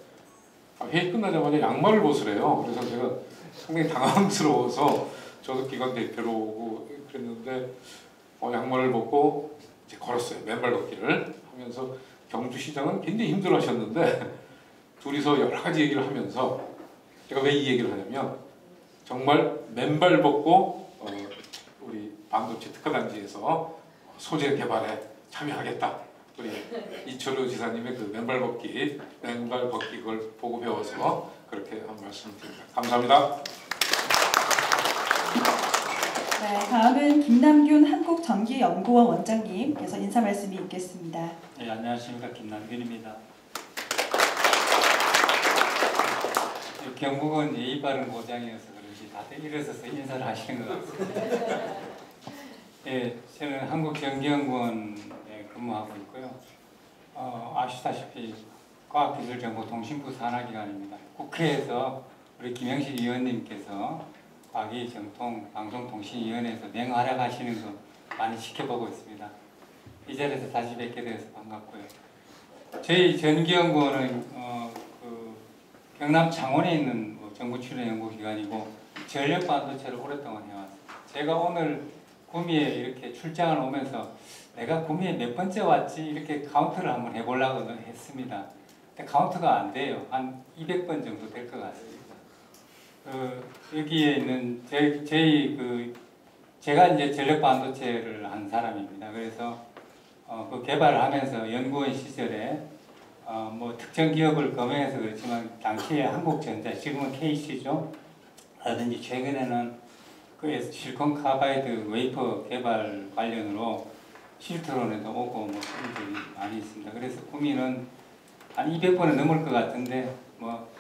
회의 끝나자마자 양말을 벗으래요. 그래서 제가 상당히 당황스러워서 저도 기관 대표로 오고 그랬는데 양말을 벗고 이제 걸었어요. 맨발 걷기를 하면서 경주시장은 굉장히 힘들어하셨는데 둘이서 여러 가지 얘기를 하면서 제가 왜 이 얘기를 하냐면 정말 맨발 벗고 우리 반도체 특화단지에서 소재 개발에 참여하겠다. 우리 이철우 지사님의 그 맨발 벗기 그걸 보고 배워서 그렇게 한 말씀 드립니다. 감사합니다. 네, 다음은 김남균 한국전기연구원 원장님께서 인사 말씀이 있겠습니다. 네, 안녕하십니까. 김남균입니다. 경북은 예의 바른 고장이어서 그런지 다들 일어서서 인사를 하시는 것 같습니다. 네, 저는 한국전기연구원에 근무하고 있고요. 아시다시피 과학기술정보통신부 산하기관입니다. 국회에서 우리 김영실 의원님께서 과기정통방송통신위원회에서 맹활약하시는 거 많이 지켜보고 있습니다. 이 자리에서 다시 뵙게 되어서 반갑고요. 저희 전기연구원은 경남 창원에 있는 정부 출연 연구기관이고 전력 반도체를 오랫동안 해왔습니다. 제가 오늘 구미에 이렇게 출장을 오면서 내가 구미에 몇 번째 왔지 이렇게 카운트를 한번 해보려고 했습니다. 근데 카운트가 안 돼요. 한 200번 정도 될 것 같습니다. 여기에 있는 제가 이제 전력 반도체를 한 사람입니다. 그래서 그 개발을 하면서 연구원 시절에 뭐 특정 기업을 검증해서 그렇지만 당시에 한국전자, 지금은 KC죠. 라든지 최근에는 그 실리콘 카바이드 웨이퍼 개발 관련으로 실트론에도 오고 뭐 그런 적이 많이 있습니다. 그래서 구미는 한 200번은 넘을 것 같은데 뭐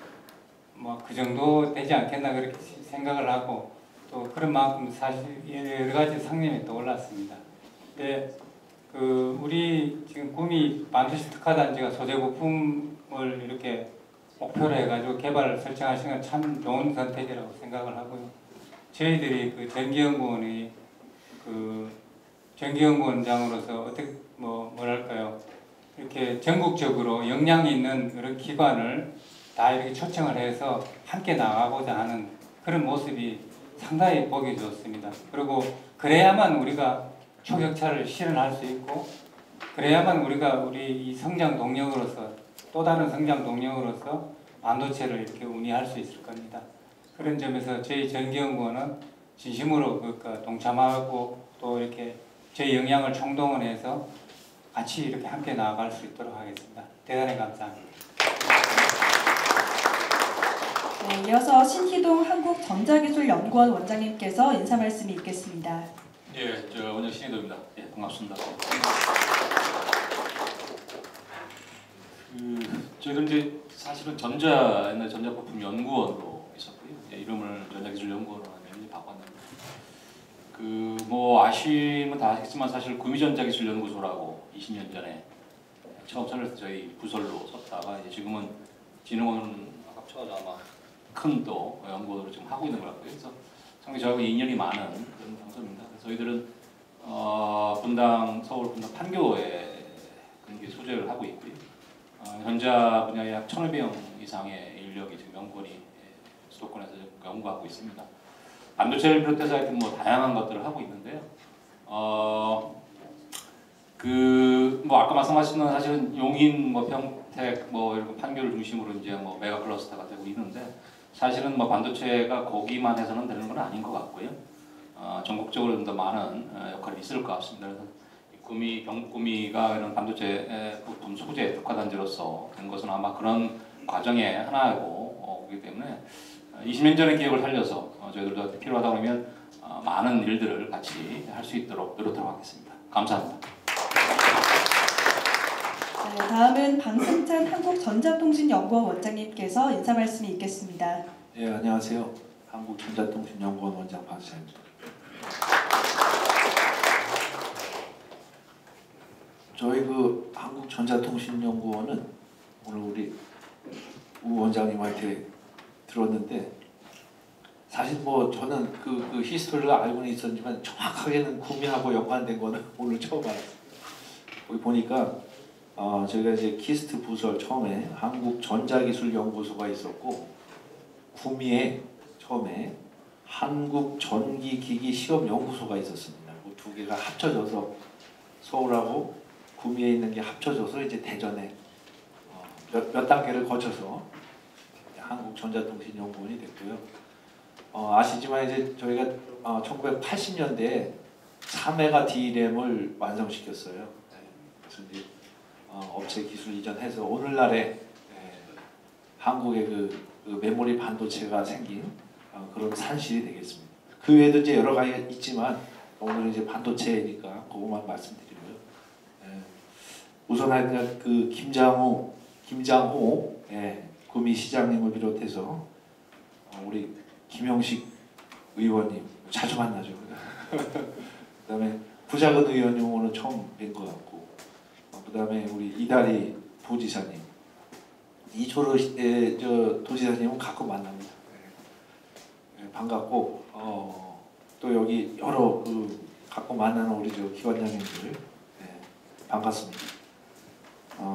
그 정도 되지 않겠나 그렇게 생각을 하고 또 그런 만큼 사실 여러 가지 상념이 또 올랐습니다. 근데 우리 지금 구미 반도체 특화단지가 소재 부품을 이렇게 목표로 해가지고 개발을 설정하신 건 참 좋은 선택이라고 생각을 하고요. 저희들이 전기연구원이 전기연구원장으로서 어떻게 뭐랄까요, 이렇게 전국적으로 역량이 있는 그런 기관을 다 이렇게 초청을 해서 함께 나가고자 하는 그런 모습이 상당히 보기 좋습니다. 그리고 그래야만 우리가 초격차를 실현할 수 있고, 그래야만 우리 이 성장 동력으로서 또 다른 성장 동력으로서 반도체를 이렇게 운이할 수 있을 겁니다. 그런 점에서 저희 전기연구원은 진심으로 동참하고 또 이렇게 저희 역량을 총동원해서 같이 이렇게 함께 나아갈 수 있도록 하겠습니다. 대단히 감사합니다. 네, 이어서 신희동 한국전자기술연구원 원장님께서 인사 말씀이 있겠습니다. 예, 원장 신희동입니다. 예, 반갑습니다. 저희들 이제 사실은 옛날 전자부품 연구원으로 있었고요. 예, 이름을 전자기술연구원으로 하면 바꿨는데 아시면 다 아시겠지만 사실 구미전자기술연구소라고 20년 전에 처음 설립해서 저희 부설로 섰다가 이제 지금은 진흥원 합쳐서 아마 큰 또 연구원으로 지금 하고 있는 것 같고요. 그래서 상당히 저하고 인연이 많은 그런 장소입니다. 그래서 저희들은 서울 분당 판교에 소재를 하고 있고요. 전자 분야에 약 1,500명 이상의 인력이 지금 연구원이 수도권에서 연구하고 있습니다. 반도체를 비롯해서 하여튼 다양한 것들을 하고 있는데요. 아까 말씀하신 사실은 용인, 평택, 이런 판교를 중심으로 이제 메가 클러스터가 되고 있는데 사실은 반도체가 거기만 해서는 되는 건 아닌 것 같고요. 전국적으로 좀 더 많은 역할이 있을 것 같습니다. 그래서 구미가 이런 반도체 부품 소재 특화단지로서 된 것은 아마 그런 과정의 하나이기 때문에 20년 전의 기억을 살려서 저희들도 필요하다 그러면 많은 일들을 같이 할 수 있도록 노력하도록 하겠습니다. 감사합니다. 네, 다음은 방승찬 한국전자통신연구원 원장님께서 인사 말씀이 있겠습니다. 네, 안녕하세요. 한국전자통신연구원 원장 방승찬입니다. 저희 한국전자통신연구원은 오늘 우리 우 원장님한테 들었는데 사실 저는 그 히스토리를 알고는 있었지만 정확하게는 구미하고 연관된 거는 오늘 처음 알았어요. 거기 보니까 저희가 이제 키스트 부설 처음에 한국전자기술연구소가 있었고 구미에 처음에 한국전기기기시험연구소가 있었습니다. 그 두 개가 합쳐져서 서울하고 구미에 있는 게 합쳐져서 이제 대전에 몇 단계를 거쳐서 한국전자통신연구원이 됐고요. 아시지만 이제 저희가 1980년대에 4메가 D램을 완성시켰어요. 네. 그래서 이제 업체 기술 이전해서 오늘날의 한국의 그 메모리 반도체가 생긴 그런 산실이 되겠습니다. 그 외에도 이제 여러 가지가 있지만 오늘은 이제 반도체니까 그것만 말씀드리고요. 예. 우선 하여간 그 김장호 구미 시장님을 비롯해서 우리 김영식 의원님 자주 만나죠. 그다음에 부자근 의원님 오늘 처음 뵌 것 같고, 그다음에 우리 이다리 부지사님, 이초로 저 도지사님은 가끔 만납니다. 반갑고 또 여기 여러 그 가끔 만나는 우리 저 기관장님들 반갑습니다.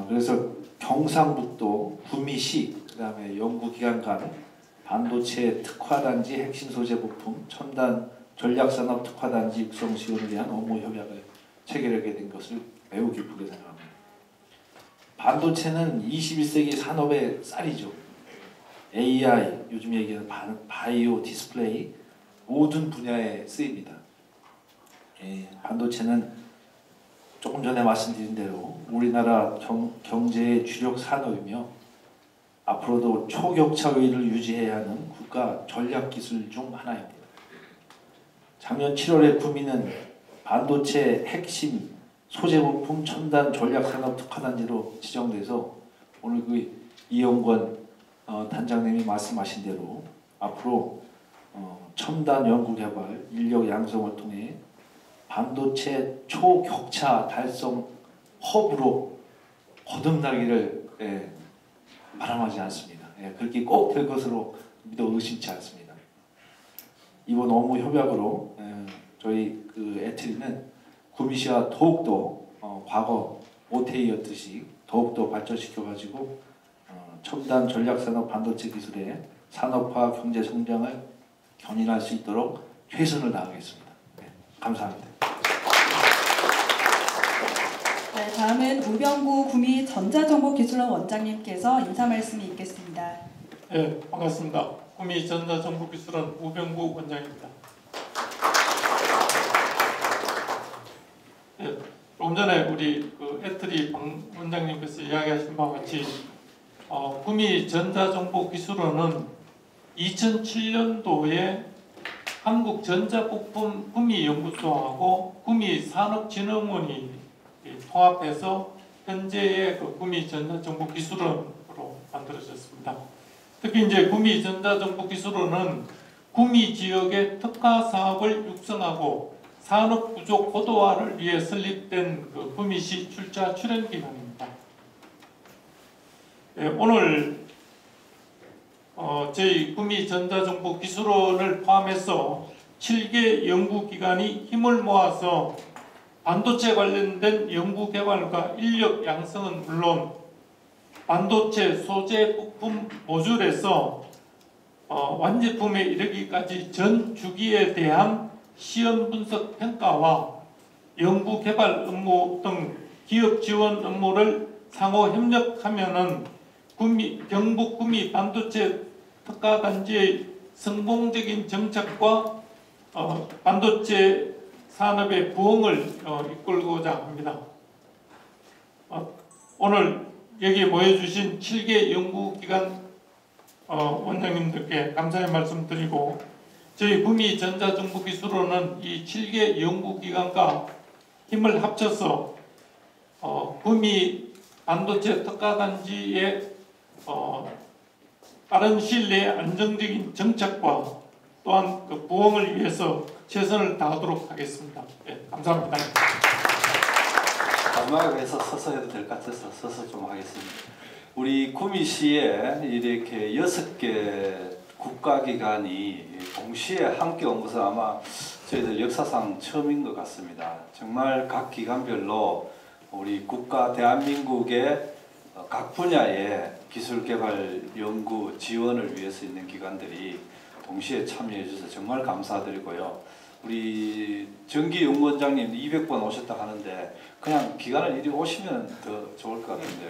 그래서 경상북도 구미시 그다음에 연구기관 간 반도체 특화단지 핵심 소재 부품 첨단 전략산업 특화단지 육성 지원을 위한 업무 협약을 체결하게 된 것을 매우 기쁘게 생각합니다. 반도체는 21세기 산업의 쌀이죠. AI, 요즘 얘기하는 바이오, 디스플레이 모든 분야에 쓰입니다. 반도체는 조금 전에 말씀드린 대로 우리나라 경제의 주력 산업이며 앞으로도 초격차위를 유지해야 하는 국가 전략기술 중 하나입니다. 작년 7월에 구미는 반도체 핵심 소재부품 첨단 전략산업 특화단지로 지정돼서 오늘 그 이영권 단장님이 말씀하신 대로 앞으로 첨단 연구개발, 인력 양성을 통해 반도체 초격차 달성 허브로 거듭나기를 바람하지 않습니다. 그렇게 꼭 될 것으로 믿어 의심치 않습니다. 이번 업무 협약으로 저희 그 에트리는 구미시와 더욱더 과거 오테이였듯이 더욱더 발전시켜가지고 첨단 전략산업 반도체 기술의 산업화 경제 성장을 견인할 수 있도록 최선을 다하겠습니다. 감사합니다. 네, 다음은 우병구 구미 전자정보기술원 원장님께서 인사 말씀이 있겠습니다. 네, 반갑습니다. 구미 전자정보기술원 우병구 원장입니다. 네, 조금 전에 우리 그 에트리 원장님께서 이야기하신 바와 같이 구미 전자정보기술원은 2007년도에 한국전자부품 구미연구소하고 구미산업진흥원이 통합해서 현재의 그 구미전자정보기술원으로 만들어졌습니다. 특히 이제 구미전자정보기술원은 구미 지역의 특화 사업을 육성하고 산업 구조 고도화를 위해 설립된 그 구미시 출자 출연기관입니다. 오늘 저희 구미전자정보기술원을 포함해서 7개 연구기관이 힘을 모아서 반도체 관련된 연구개발과 인력 양성은 물론 반도체 소재 부품 모듈에서 완제품에 이르기까지 전 주기에 대한 시험 분석 평가와 연구개발 업무 등 기업 지원 업무를 상호 협력하면은 경북 구미 반도체 특화단지의 성공적인 정착과 반도체 산업의 부흥을 이끌고자 합니다. 오늘 여기 모여주신 7개 연구기관 원장님들께 감사의 말씀 드리고 저희 구미 전자정보기술원은 이 7개 연구기관과 힘을 합쳐서 구미 반도체 특화단지의 빠른 시일 내에 안정적인 정착과 또한 그 부흥을 위해서 최선을 다하도록 하겠습니다. 네, 감사합니다. 마지막에 서서 해도 될 것 같아서 서서 좀 하겠습니다. 우리 구미시에 이렇게 6개 국가기관이 동시에 함께 온 것은 아마 저희들 역사상 처음인 것 같습니다. 정말 각 기관별로 우리 국가 대한민국의 각 분야의 기술개발 연구 지원을 위해서 있는 기관들이 동시에 참여해 주셔서 정말 감사드리고요. 우리 정기연구원장님 200번 오셨다 하는데 그냥 기간을 이리 오시면 더 좋을 것 같은데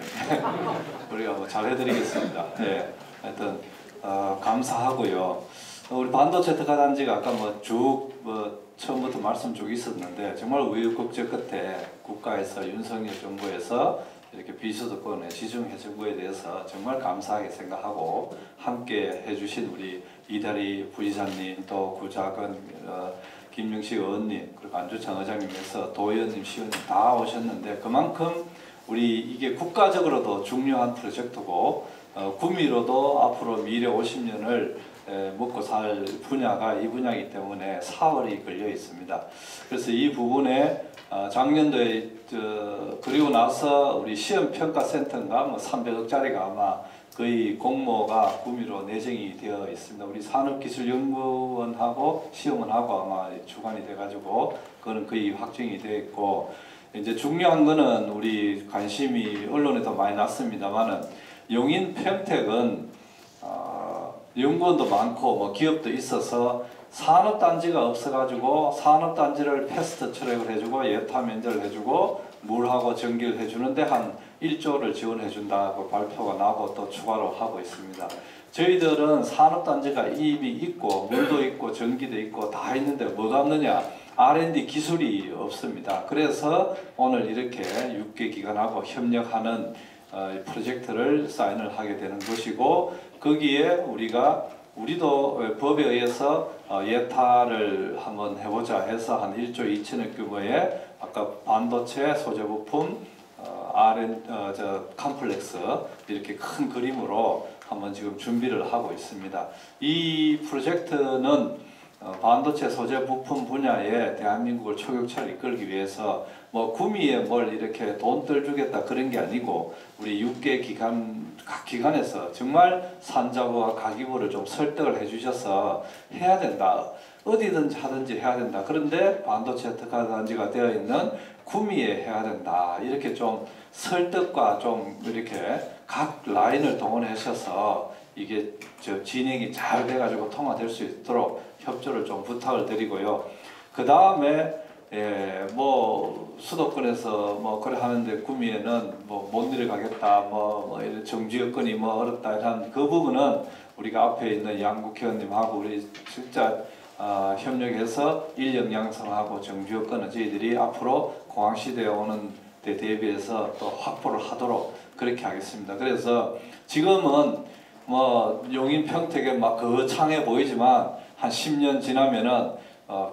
우리가 뭐 잘해드리겠습니다. 네, 하여튼 감사하고요. 우리 반도체 특화단지가 아까 처음부터 말씀 쭉 있었는데 정말 우여곡절 끝에 국가에서 윤석열 정부에서 이렇게 비수도권의 지중해저구에 대해서 정말 감사하게 생각하고 함께 해주신 우리 이다리 부지사님, 또 구자근 김명식 의원님, 그리고 안주찬 의장님에서 도의원님, 시의원님 다 오셨는데 그만큼 우리 이게 국가적으로도 중요한 프로젝트고 구미로도 앞으로 미래 50년을 먹고 살 분야가 이 분야이기 때문에 4월이 걸려 있습니다. 그래서 이 부분에 작년도에 그리고 나서 우리 시험평가센터인가 뭐 300억짜리가 아마 거의 공모가 구미로 내정이 되어 있습니다. 우리 산업기술연구원하고 시험원하고 아마 주관이 돼가지고 그거는 거의 확정이 되어 있고 이제 중요한 거는 우리 관심이 언론에도 많이 났습니다만은 용인 평택은 연구원도 많고 뭐 기업도 있어서 산업단지가 없어가지고 산업단지를 패스트 트랙을 해주고 예타 면제를 해주고 물하고 전기를 해주는데 한 1조를 지원해준다고 발표가 나고 또 추가로 하고 있습니다. 저희들은 산업단지가 이미 있고 물도 있고 전기도 있고 다 있는데 뭐가 없느냐? R&D 기술이 없습니다. 그래서 오늘 이렇게 6개 기관하고 협력하는 프로젝트를 사인을 하게 되는 것이고 거기에 우리도 법에 의해서 예타를 한번 해보자 해서 한 1조 2천억 규모의 아까 반도체 소재 부품 컴플렉스 이렇게 큰 그림으로 한번 지금 준비를 하고 있습니다. 이 프로젝트는 반도체 소재 부품 분야에 대한민국을 초격차를 이끌기 위해서 뭐 구미에 뭘 이렇게 돈 떨주겠다 그런 게 아니고 우리 6개 기관 각 기관에서 정말 산자부와 가기부를 좀 설득을 해주셔서 해야 된다. 어디든지 하든지 해야 된다. 그런데 반도체 특화단지가 되어 있는 구미에 해야 된다. 이렇게 좀 설득과 좀 이렇게 각 라인을 동원하셔서 이게 진행이 잘 돼가지고 통과될 수 있도록 협조를 좀 부탁을 드리고요. 그 다음에 뭐 수도권에서 뭐 그래 하는데 구미에는 뭐 못 내려가겠다, 뭐 정지 여건이 뭐 어렵다 이런 그 부분은 우리가 앞에 있는 양국 회원님하고 우리 진짜 협력해서 인력 양성하고 정지 여건은 저희들이 앞으로 공항 시대에 오는 데 대비해서 또 확보를 하도록 그렇게 하겠습니다. 그래서 지금은 뭐 용인 평택에 막 거창해 보이지만 한 10년 지나면은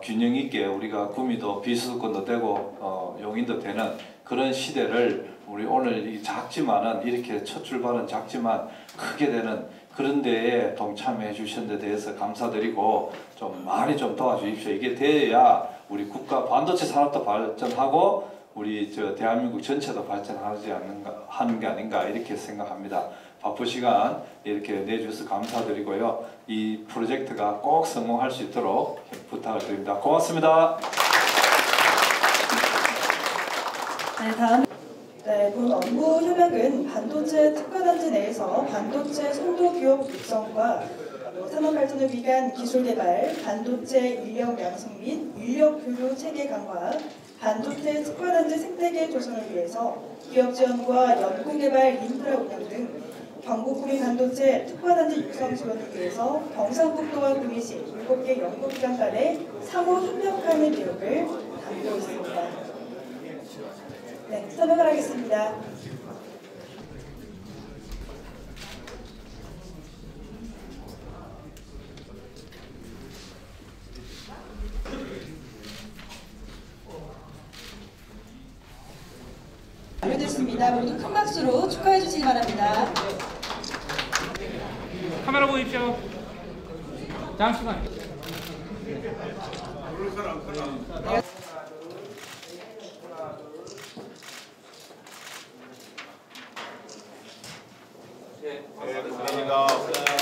균형 있게 우리가 구미도 비수도권도 되고 용인도 되는 그런 시대를 우리 오늘 이 작지만은 이렇게 첫 출발은 작지만 크게 되는 그런 데에 동참해 주신 데 대해서 감사드리고 좀 많이 좀 도와주십시오. 이게 돼야 우리 국가 반도체 산업도 발전하고 우리 대한민국 전체도 발전하지 않는가 하는 게 아닌가 이렇게 생각합니다. 바쁜 시간 이렇게 내주셔서 감사드리고요. 이 프로젝트가 꼭 성공할 수 있도록 부탁을 드립니다. 고맙습니다. 네, 다음 본 업무 협약은 반도체 특화단지 내에서 반도체 선도 기업 육성과 산업 발전을 위한 기술 개발, 반도체 인력 양성 및 인력 교류 체계 강화, 반도체 특화단지 생태계 조성을 위해서 기업 지원과 연구개발 인프라 운영 등 경북 구미 반도체 특화단지 육성 지원을 위해서 경상북도와 구미시 7개 연구기관 간의 상호 협력하는 내용을 담고 있습니다. 네, 설명을 하겠습니다. 완료됐습니다. 모두 큰 박수로 축하해 주시기 바랍니다. 카메라 보십시오. 잠시만. 감사합니다.